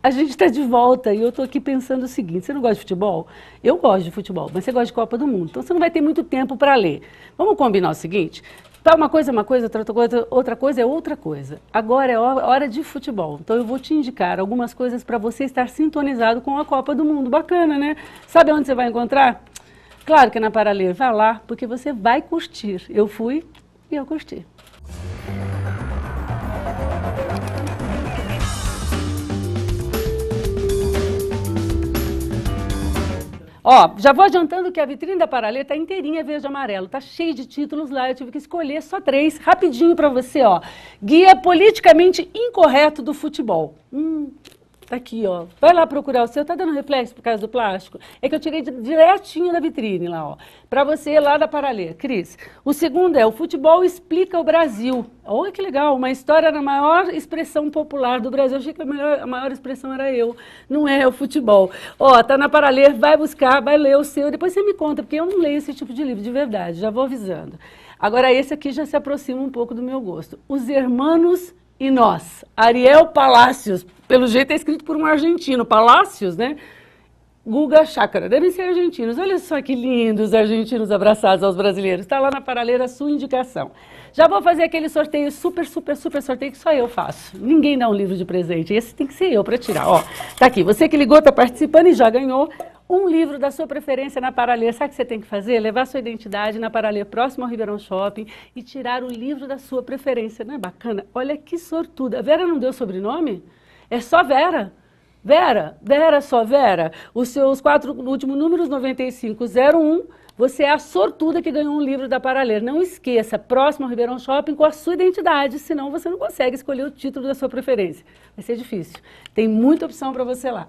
a gente está de volta e eu estou aqui pensando o seguinte, você não gosta de futebol? Eu gosto de futebol, mas você gosta de Copa do Mundo, então você não vai ter muito tempo para ler. Vamos combinar o seguinte, uma coisa é uma coisa, outra coisa é outra coisa. Agora é hora de futebol, então eu vou te indicar algumas coisas para você estar sintonizado com a Copa do Mundo. Bacana, né? Sabe onde você vai encontrar? Claro que é na Paraler, vai lá, porque você vai curtir. Eu fui e eu curti. Ó, já vou adiantando que a vitrine da Paraler tá inteirinha verde e amarelo, tá cheio de títulos lá, eu tive que escolher só 3, rapidinho para você, ó. Guia politicamente incorreto do futebol. Tá aqui, ó. Vai lá procurar o seu. Tá dando reflexo por causa do plástico? É que eu tirei direitinho da vitrine lá, ó. Pra você lá da Paraler. Cris, o segundo é o futebol explica o Brasil. Olha que legal, uma história na maior expressão popular do Brasil. Eu achei que a maior expressão era eu, não é o futebol. Ó, tá na Paraler, vai buscar, vai ler o seu. Depois você me conta, porque eu não leio esse tipo de livro, de verdade. Já vou avisando. Agora, esse aqui já se aproxima um pouco do meu gosto. Os Hermanos e Nós. Ariel Palacios. Pelo jeito é escrito por um argentino. Palacios, né? Guga Chácara. Devem ser argentinos. Olha só que lindos os argentinos abraçados aos brasileiros. Está lá na Paraler a sua indicação. Já vou fazer aquele sorteio, super sorteio que só eu faço. Ninguém dá um livro de presente. Esse tem que ser eu para tirar. Ó, tá aqui. Você que ligou, tá participando e já ganhou um livro da sua preferência na Paraler. Sabe o que você tem que fazer? Levar sua identidade na Paraler, próximo ao Ribeirão Shopping, e tirar o livro da sua preferência. Não é bacana? Olha que sortuda. A Vera não deu sobrenome? É só Vera. Vera, só Vera. Os seus 4 últimos números, 9501, você é a sortuda que ganhou um livro da Paraler. Não esqueça, próximo ao Ribeirão Shopping com a sua identidade, senão você não consegue escolher o título da sua preferência. Vai ser difícil. Tem muita opção para você lá.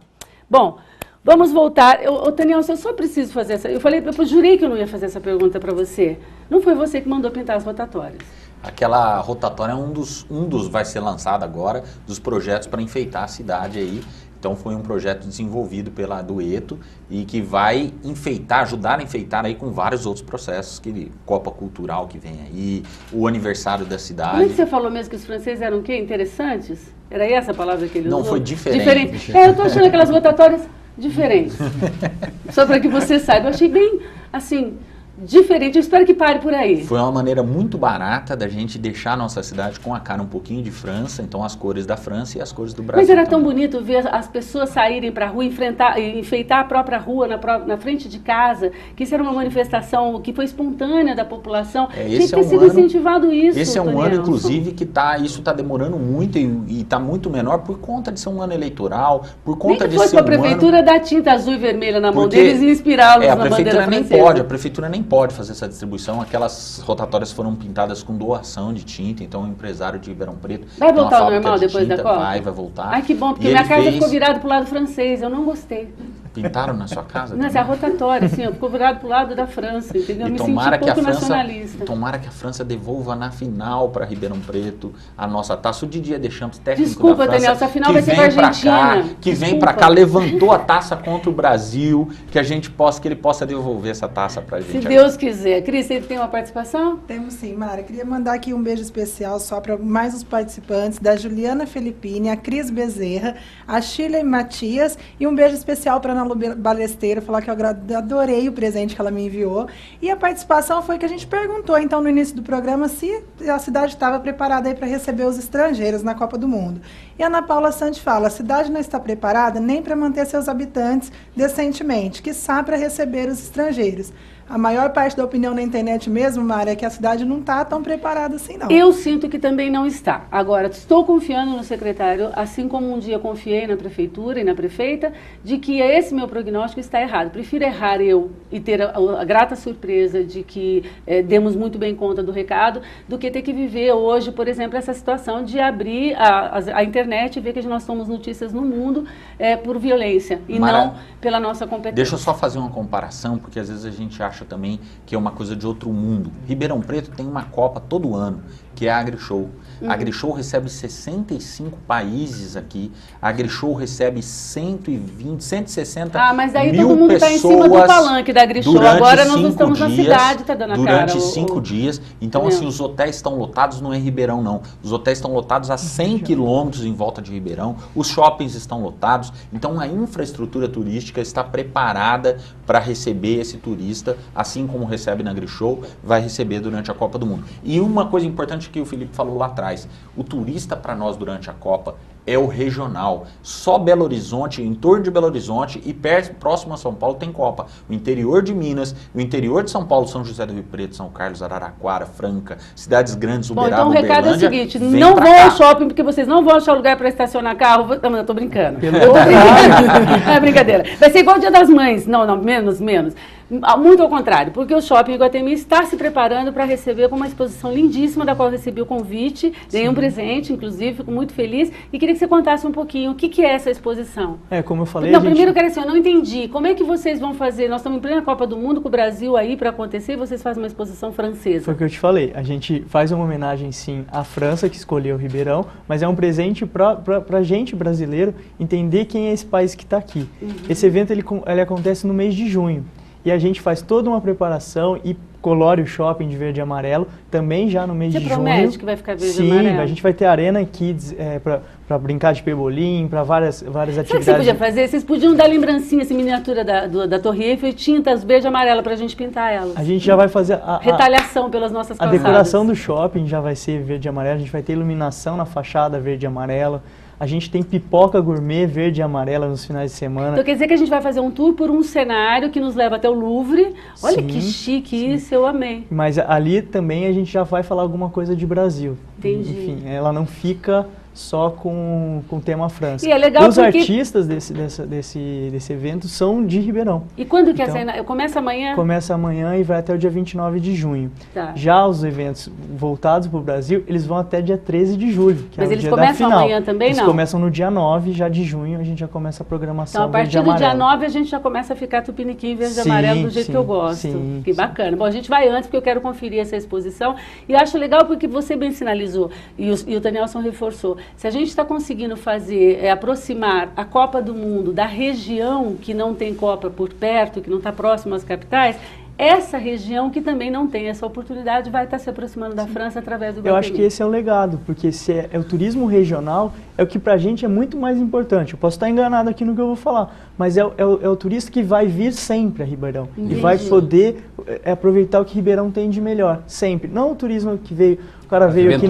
Bom, vamos voltar. Daniel, eu só preciso fazer essa... Eu jurei que eu não ia fazer essa pergunta para você. Não foi você que mandou pintar as rotatórias? Aquela rotatória é um dos vai ser lançado agora, dos projetos para enfeitar a cidade aí. Então foi um projeto desenvolvido pela Dueto e que vai enfeitar, ajudar a enfeitar aí com vários outros processos, que Copa Cultural que vem aí, o aniversário da cidade. Como é que você falou mesmo que os franceses eram o quê? Interessantes? Era essa a palavra que eles Não, usou? foi diferente. Eu tô achando aquelas rotatórias diferentes. Só para que você saiba, eu achei bem, assim... diferente, eu espero que pare por aí. Foi uma maneira muito barata da gente deixar a nossa cidade com a cara um pouquinho de França, então as cores da França e as cores do Brasil. Mas era também. tão bonito ver as pessoas saírem para a rua, enfeitar a própria rua na frente de casa, que isso era uma manifestação que foi espontânea da população. Tinha que ter sido incentivado isso. Esse é um ano, inclusive, que isso está demorando muito e está muito menor por conta de ser um ano eleitoral, por conta de ser um ano... Nem que fosse a prefeitura dar tinta azul e vermelha na mão deles e inspirá-los na bandeira francesa. A prefeitura nem pode fazer essa distribuição. Aquelas rotatórias foram pintadas com doação de tinta, então o empresário de Ribeirão Preto... Vai voltar ao normal depois da Copa? Vai voltar. Ai, que bom, porque minha casa ficou virada para o lado francês, eu não gostei. Pintaram na sua casa? Não, é rotatória, assim, ficou virado para o lado da França, entendeu? E me senti um pouco nacionalista. Tomara que a França devolva na final para Ribeirão Preto a nossa taça. O Didier Deschamps, técnico Desculpa, da França, Daniel, essa final vai ser para a Argentina. Que vem para cá, levantou a taça contra o Brasil, que ele possa devolver essa taça para a gente. Se Deus quiser. Cris, você tem uma participação? Temos sim, Mara. Queria mandar aqui um beijo especial só para mais os participantes, da Juliana Felippini, a Cris Bezerra, a Shirley Matias, e um beijo especial para a Ana Lu Balesteiro, falar que eu adorei o presente que ela me enviou. E a participação foi que a gente perguntou, então, no início do programa, se a cidade estava preparada aí para receber os estrangeiros na Copa do Mundo. E a Ana Paula Santi fala, a cidade não está preparada nem para manter seus habitantes decentemente, quiçá para receber os estrangeiros. A maior parte da opinião na internet mesmo, Mara, é que a cidade não está tão preparada assim, não. Eu sinto que também não está. Agora, estou confiando no secretário, assim como um dia confiei na prefeitura e na prefeita, de que esse meu prognóstico está errado. Prefiro errar eu e ter a grata surpresa de que demos muito bem conta do recado, do que ter que viver hoje, por exemplo, essa situação de abrir a internet e ver que nós somos notícias no mundo por violência e não pela nossa competência. Deixa eu só fazer uma comparação, porque às vezes a gente acha também que é uma coisa de outro mundo. Ribeirão Preto tem uma Copa todo ano. que é a AgriShow. A AgriShow recebe 65 países aqui. A AgriShow recebe 120, 160 mas aí mil todo mundo está em cima do palanque da AgriShow. Agora nós estamos na cidade, está dando a cara. Durante 5 dias. Então, assim, os hotéis estão lotados, não é Ribeirão, não. Os hotéis estão lotados a 100 quilômetros em volta de Ribeirão. Os shoppings estão lotados. Então, a infraestrutura turística está preparada para receber esse turista, assim como recebe na AgriShow, vai receber durante a Copa do Mundo. E uma coisa importante que o Felipe falou lá atrás, o turista para nós durante a Copa é o regional. Só Belo Horizonte, em torno de Belo Horizonte e próximo a São Paulo tem Copa. O interior de Minas, o interior de São Paulo, São José do Rio Preto, São Carlos, Araraquara, Franca, cidades grandes, Uberaba, então o recado é o seguinte, não vão ao shopping porque vocês não vão achar lugar para estacionar carro. Não, eu tô brincando. Não é brincadeira. Vai ser igual o Dia das Mães. Não, menos. Muito ao contrário, porque o Shopping Iguatemi está se preparando para receber com uma exposição lindíssima, da qual eu recebi o convite, dei um presente, inclusive, fico muito feliz, e queria que você contasse um pouquinho o que é essa exposição. Como eu falei... Primeiro eu quero assim, eu não entendi, como é que vocês vão fazer, nós estamos em plena Copa do Mundo, com o Brasil aí para acontecer, e vocês fazem uma exposição francesa. Foi o que eu te falei, a gente faz uma homenagem sim à França, que escolheu o Ribeirão, mas é um presente para a gente brasileiro entender quem é esse país que está aqui. Esse evento ele acontece no mês de junho. E a gente faz toda uma preparação e colore o shopping de verde e amarelo, também já no mês de junho. Você promete que vai ficar verde e amarelo? Sim, a gente vai ter Arena Kids para brincar de pebolim, para várias atividades. Sabe o que você podia fazer? Vocês podiam dar lembrancinha, essa miniatura da Torre Eiffel e tintas verde e amarela para a gente pintar elas. A gente já vai fazer retaliação pelas nossas calçadas. A decoração do shopping já vai ser verde e amarelo, a gente vai ter iluminação na fachada verde e amarela. A gente tem pipoca gourmet verde e amarela nos finais de semana. Então quer dizer que a gente vai fazer um tour por um cenário que nos leva até o Louvre. Olha que chique isso, eu amei. Mas ali também a gente já vai falar alguma coisa de Brasil. Entendi. Enfim, ela não fica só com o tema França. E é legal os artistas desse evento são de Ribeirão. E quando que começa amanhã? Começa amanhã e vai até o dia 29 de junho. Tá. Já os eventos voltados para o Brasil, eles vão até dia 13 de julho, que Mas é o eles dia da começam final. Amanhã também, eles começam no dia 9, já de junho, a gente já começa a programação. Então, a partir do dia 9, a gente já começa a ficar tupiniquim verde e amarelo do jeito que eu gosto. Que bacana. Bom, a gente vai antes, porque eu quero conferir essa exposição. E acho legal porque você bem sinalizou, e o Danielson reforçou, se a gente está conseguindo fazer, aproximar a Copa do Mundo da região que não tem Copa por perto, que não está próximo às capitais, essa região que também não tem essa oportunidade vai estar se aproximando da França através do Iguatemi. Eu acho que esse é o legado, porque se é o turismo regional, é o que pra gente é muito mais importante. Eu posso estar enganado aqui no que eu vou falar, mas é o turista que vai vir sempre a Ribeirão. Entendi. E vai poder aproveitar o que Ribeirão tem de melhor, sempre. Não o turismo que veio... O cara veio aqui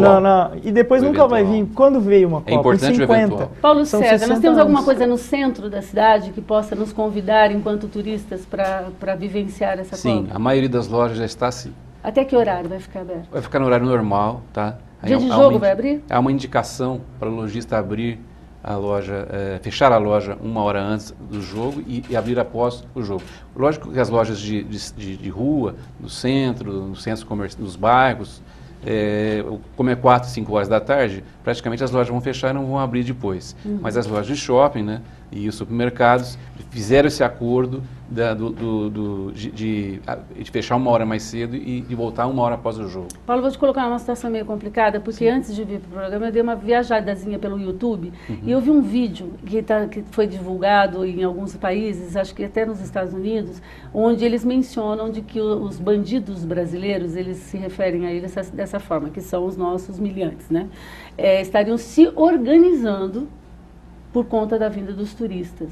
e depois nunca vai vir. Quando veio uma Copa? É importante em 50. Paulo César, nós temos alguma coisa no centro da cidade que possa nos convidar enquanto turistas para vivenciar essa Copa? Sim, a maioria das lojas já está assim. Até que horário vai ficar aberto? Vai ficar no horário normal, tá? Dia de jogo vai abrir? Há uma indicação para o lojista abrir a loja, fechar a loja 1 hora antes do jogo e abrir após o jogo. Lógico que as lojas de rua, no centro, nos centros comerciais, nos bairros, como é 4, 5 horas da tarde, praticamente as lojas vão fechar e não vão abrir depois. Mas as lojas de shopping, né, e os supermercados fizeram esse acordo de fechar 1 hora mais cedo e de voltar 1 hora após o jogo. Paulo, vou te colocar numa situação meio complicada, porque antes de vir para o programa eu dei uma viajadazinha pelo YouTube e eu vi um vídeo que foi divulgado em alguns países, acho que até nos Estados Unidos, onde eles mencionam de que os bandidos brasileiros, eles se referem a eles dessa forma, que são os nossos miliantes, né? Estariam se organizando por conta da vinda dos turistas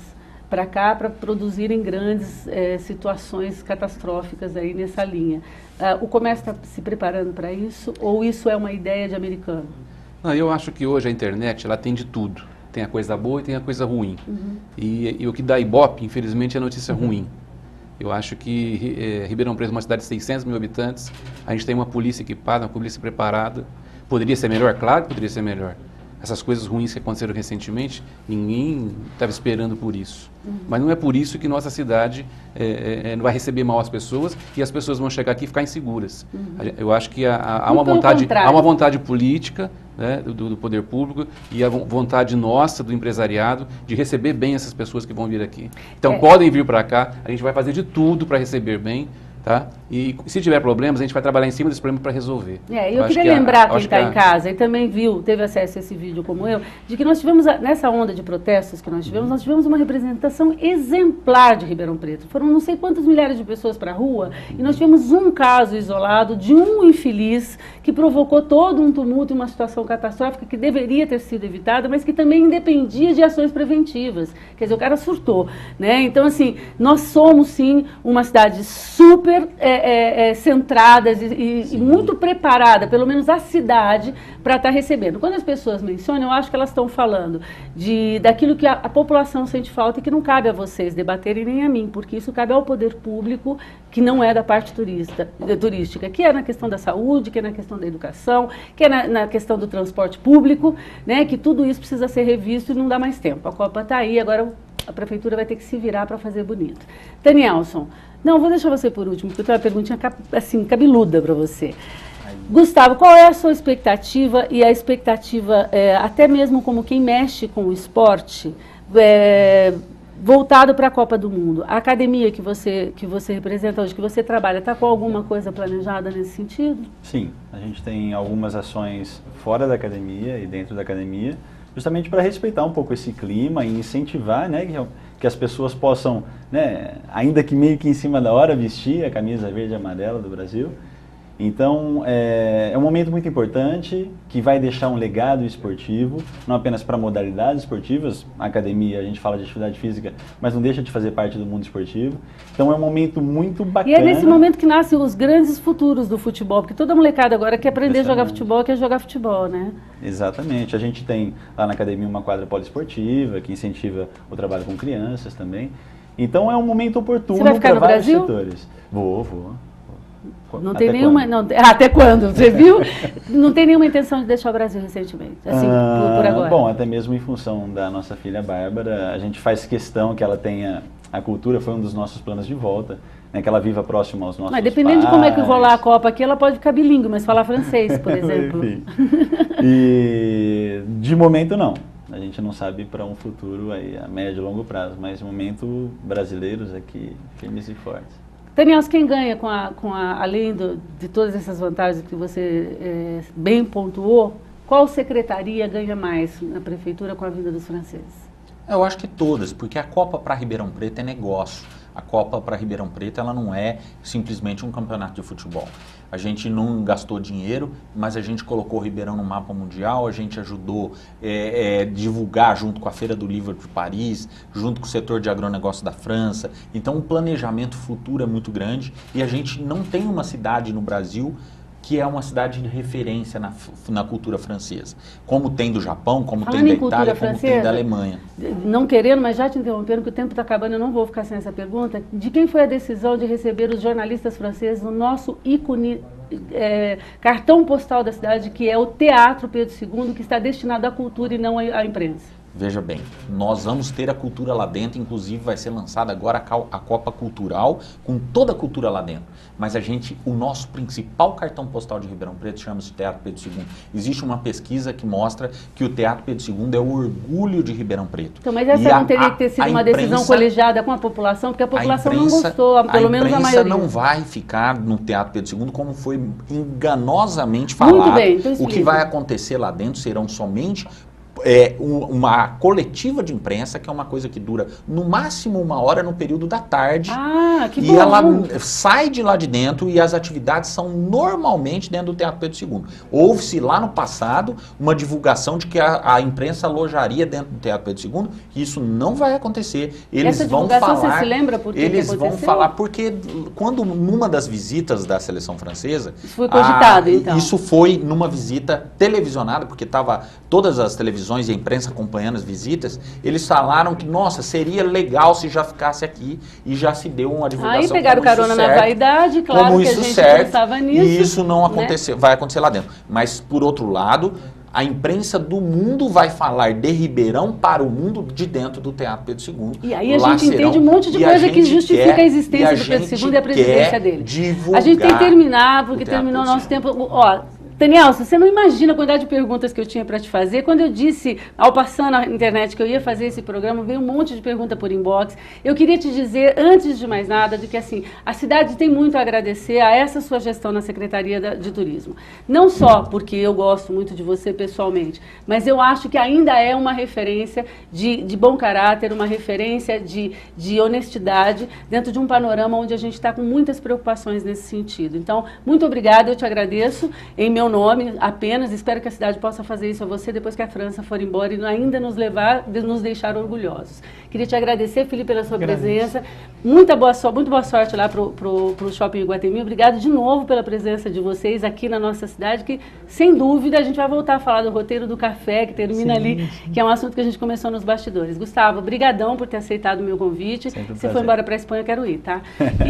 para cá, para produzirem grandes situações catastróficas aí nessa linha. O comércio está se preparando para isso ou isso é uma ideia de americano? Não, eu acho que hoje a internet ela tem de tudo. Tem a coisa boa e tem a coisa ruim. E o que dá ibope, infelizmente, é notícia ruim. Eu acho que Ribeirão Preto é uma cidade de 600 mil habitantes, a gente tem uma polícia equipada, uma polícia preparada. Poderia ser melhor? Claro que poderia ser melhor. Essas coisas ruins que aconteceram recentemente, ninguém estava esperando por isso. Mas não é por isso que nossa cidade não vai receber mal as pessoas e as pessoas vão chegar aqui e ficar inseguras. Eu acho que há uma vontade política, né, do poder público e a vontade nossa, do empresariado, de receber bem essas pessoas que vão vir aqui. Então podem vir para cá, a gente vai fazer de tudo para receber bem, Tá? E se tiver problemas, a gente vai trabalhar em cima desse problema para resolver. Eu queria lembrar quem está em casa e também teve acesso a esse vídeo como eu, de que nós tivemos, nessa onda de protestos que nós tivemos uma representação exemplar de Ribeirão Preto. Foram não sei quantos milhares de pessoas para a rua e nós tivemos um caso isolado de um infeliz que provocou todo um tumulto e uma situação catastrófica que deveria ter sido evitada, mas que também independia de ações preventivas. Quer dizer, o cara surtou, né? Então, assim, nós somos, sim, uma cidade super centradas e muito preparada, pelo menos a cidade, para estar recebendo. Quando as pessoas mencionam, eu acho que elas estão falando daquilo que a população sente falta e que não cabe a vocês debaterem nem a mim, porque isso cabe ao poder público, que não é da parte turística, que é na questão da saúde, que é na questão da educação, que é na questão do transporte público, né, que tudo isso precisa ser revisto e não dá mais tempo. A Copa está aí, agora a prefeitura vai ter que se virar para fazer bonito. Danielson, não, vou deixar você por último, porque eu tenho uma perguntinha assim, cabeluda para você. Gustavo, qual é a sua expectativa e a expectativa, até mesmo como quem mexe com o esporte, voltado para a Copa do Mundo? A academia que você representa hoje, que você trabalha, está com alguma coisa planejada nesse sentido? Sim, a gente tem algumas ações fora da academia e dentro da academia, justamente para respeitar um pouco esse clima e incentivar, né, que as pessoas possam, né, ainda que meio que em cima da hora, vestir a camisa verde e amarela do Brasil. Então, é um momento muito importante que vai deixar um legado esportivo, não apenas para modalidades esportivas. A academia, a gente fala de atividade física, mas não deixa de fazer parte do mundo esportivo. Então, é um momento muito bacana. E é nesse momento que nascem os grandes futuros do futebol, porque toda molecada agora quer aprender a jogar futebol, quer jogar futebol, né? Exatamente. A gente tem lá na academia uma quadra poliesportiva que incentiva o trabalho com crianças também. Então, é um momento oportuno para vários setores. Vou. Não tem nenhuma. Não, até quando? Você viu? Não tem nenhuma intenção de deixar o Brasil recentemente, assim, por agora. Bom, até mesmo em função da nossa filha Bárbara, a gente faz questão que ela tenha. A cultura foi um dos nossos planos de volta, né, que ela viva próximo aos nossos Mas dependendo de como é que rolar a Copa aqui, ela pode ficar bilíngue, mas falar francês, por exemplo. E de momento não. A gente não sabe para um futuro aí, a médio e longo prazo, mas de momento brasileiros aqui firmes e fortes. Daniel, quem ganha além de todas essas vantagens que você bem pontuou, qual secretaria ganha mais na prefeitura com a vinda dos franceses? Eu acho que todas, porque a Copa para Ribeirão Preto é negócio. A Copa para Ribeirão Preto ela não é simplesmente um campeonato de futebol. A gente não gastou dinheiro, mas a gente colocou Ribeirão no mapa mundial, a gente ajudou divulgar junto com a Feira do Livro de Paris, junto com o setor de agronegócio da França. Então o planejamento futuro é muito grande e a gente não tem uma cidade no Brasil que é uma cidade de referência na cultura francesa. Como tem do Japão, como tem da Itália, como tem da Alemanha. Não querendo, mas já te interrompendo, que o tempo está acabando, eu não vou ficar sem essa pergunta. De quem foi a decisão de receber os jornalistas franceses no nosso ícone, cartão postal da cidade, que é o Teatro Pedro II, que está destinado à cultura e não à imprensa? Veja bem, nós vamos ter a cultura lá dentro, inclusive vai ser lançada agora a Copa Cultural, com toda a cultura lá dentro. Mas o nosso principal cartão postal de Ribeirão Preto chama-se Teatro Pedro II. Existe uma pesquisa que mostra que o Teatro Pedro II é o orgulho de Ribeirão Preto. Então, mas essa não teria que ter sido uma decisão colegiada com a população, porque a população não gostou, pelo menos a maioria. A imprensa não vai ficar no Teatro Pedro II como foi enganosamente falado. Muito bem, então o que vai acontecer lá dentro serão somente uma coletiva de imprensa, que é uma coisa que dura no máximo 1 hora no período da tarde. Que e bom. Ela sai de lá de dentro e as atividades são normalmente dentro do Teatro Pedro II. Houve-se lá no passado uma divulgação de que a imprensa alojaria dentro do Teatro Pedro II, e isso não vai acontecer. Eles Essa vão divulgação, falar. você se lembra por que eles que vão falar porque quando numa das visitas da seleção francesa, isso foi cogitado, então. Isso foi numa visita televisionada, porque estava todas as televisões e a imprensa acompanhando as visitas, eles falaram que, nossa, seria legal se já ficasse aqui, e já se deu uma divulgação. Aí pegaram carona na vaidade, claro que a gente pensava nisso. E isso não aconteceu, vai acontecer lá dentro. Mas, por outro lado, a imprensa do mundo vai falar de Ribeirão para o mundo de dentro do Teatro Pedro II. E aí a gente entende um monte de coisa que justifica a existência do Pedro II e a presidência dele. A gente tem que terminar, porque terminou o nosso tempo. Ó, Daniel, você não imagina a quantidade de perguntas que eu tinha para te fazer. Quando eu disse, ao passar na internet, que eu ia fazer esse programa, veio um monte de pergunta por inbox. Eu queria te dizer, antes de mais nada, de que assim, a cidade tem muito a agradecer a essa sua gestão na Secretaria de Turismo. Não só porque eu gosto muito de você pessoalmente, mas eu acho que ainda é uma referência de bom caráter, uma referência de honestidade dentro de um panorama onde a gente está com muitas preocupações nesse sentido. Então, muito obrigada, eu te agradeço em meu nome apenas, espero que a cidade possa fazer isso a você depois que a França for embora e ainda nos deixar orgulhosos. Queria te agradecer, Felipe, pela sua presença. Muito boa sorte lá para o Shopping Iguatemi. Obrigado de novo pela presença de vocês aqui na nossa cidade, que sem dúvida a gente vai voltar a falar do roteiro do café, que termina ali, que é um assunto que a gente começou nos bastidores. Gustavo, brigadão por ter aceitado o meu convite. Você foi embora para a Espanha, eu quero ir, tá?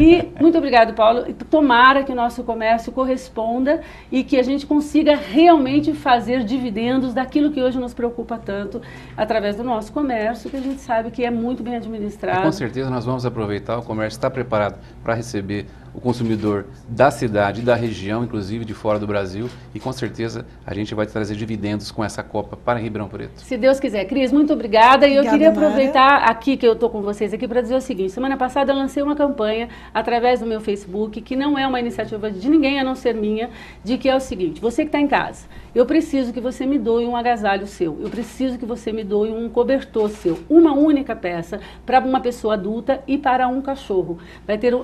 E muito obrigado, Paulo. Tomara que o nosso comércio corresponda e que a gente consiga realmente fazer dividendos daquilo que hoje nos preocupa tanto através do nosso comércio, que a gente sabe que é muito bem administrado. Com certeza nós vamos aproveitar, o comércio está preparado para receber o consumidor da cidade, da região, inclusive de fora do Brasil, e com certeza a gente vai trazer dividendos com essa Copa para Ribeirão Preto. Se Deus quiser. Cris, muito obrigada. E eu queria aproveitar aqui que eu estou com vocês aqui para dizer o seguinte: semana passada eu lancei uma campanha através do meu Facebook, que não é uma iniciativa de ninguém a não ser minha, de que é o seguinte: você que está em casa, eu preciso que você me doe um agasalho seu, eu preciso que você me doe um cobertor seu, uma única peça para uma pessoa adulta e para um cachorro. Vai ter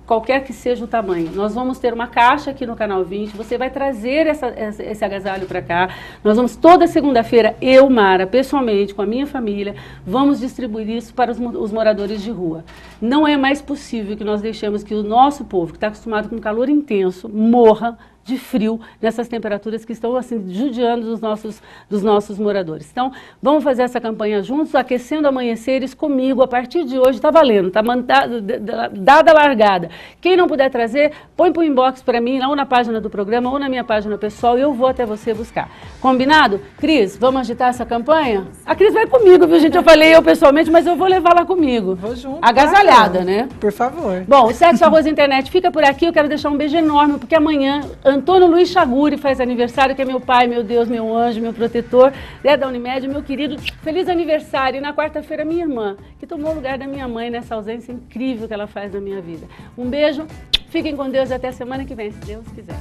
qualquer que seja o tamanho. Nós vamos ter uma caixa aqui no Canal 20, você vai trazer esse agasalho para cá. Nós vamos toda segunda-feira, eu, Mara, pessoalmente, com a minha família, vamos distribuir isso para os moradores de rua. Não é mais possível que nós deixemos que o nosso povo, que está acostumado com calor intenso, morra de frio nessas temperaturas que estão assim judiando dos nossos moradores. Então, vamos fazer essa campanha juntos, aquecendo amanheceres comigo. A partir de hoje está valendo, está dada a largada. Quem não puder trazer, põe para o inbox para mim, ou na página do programa, ou na minha página pessoal, e eu vou até você buscar. Combinado? Cris, vamos agitar essa campanha? A Cris vai comigo, viu, gente? Eu falei eu pessoalmente, mas eu vou levar lá comigo. Vou junto. Agasalhada, né? Por favor. Bom, o Sexo, Arroz e Internet fica por aqui. Eu quero deixar um beijo enorme, porque amanhã Antônio Luiz Chaguri faz aniversário, que é meu pai, meu Deus, meu anjo, meu protetor, da Unimed, meu querido. Feliz aniversário. E na quarta-feira, minha irmã, que tomou o lugar da minha mãe nessa ausência incrível que ela faz na minha vida. Um beijo, fiquem com Deus e até semana que vem, se Deus quiser.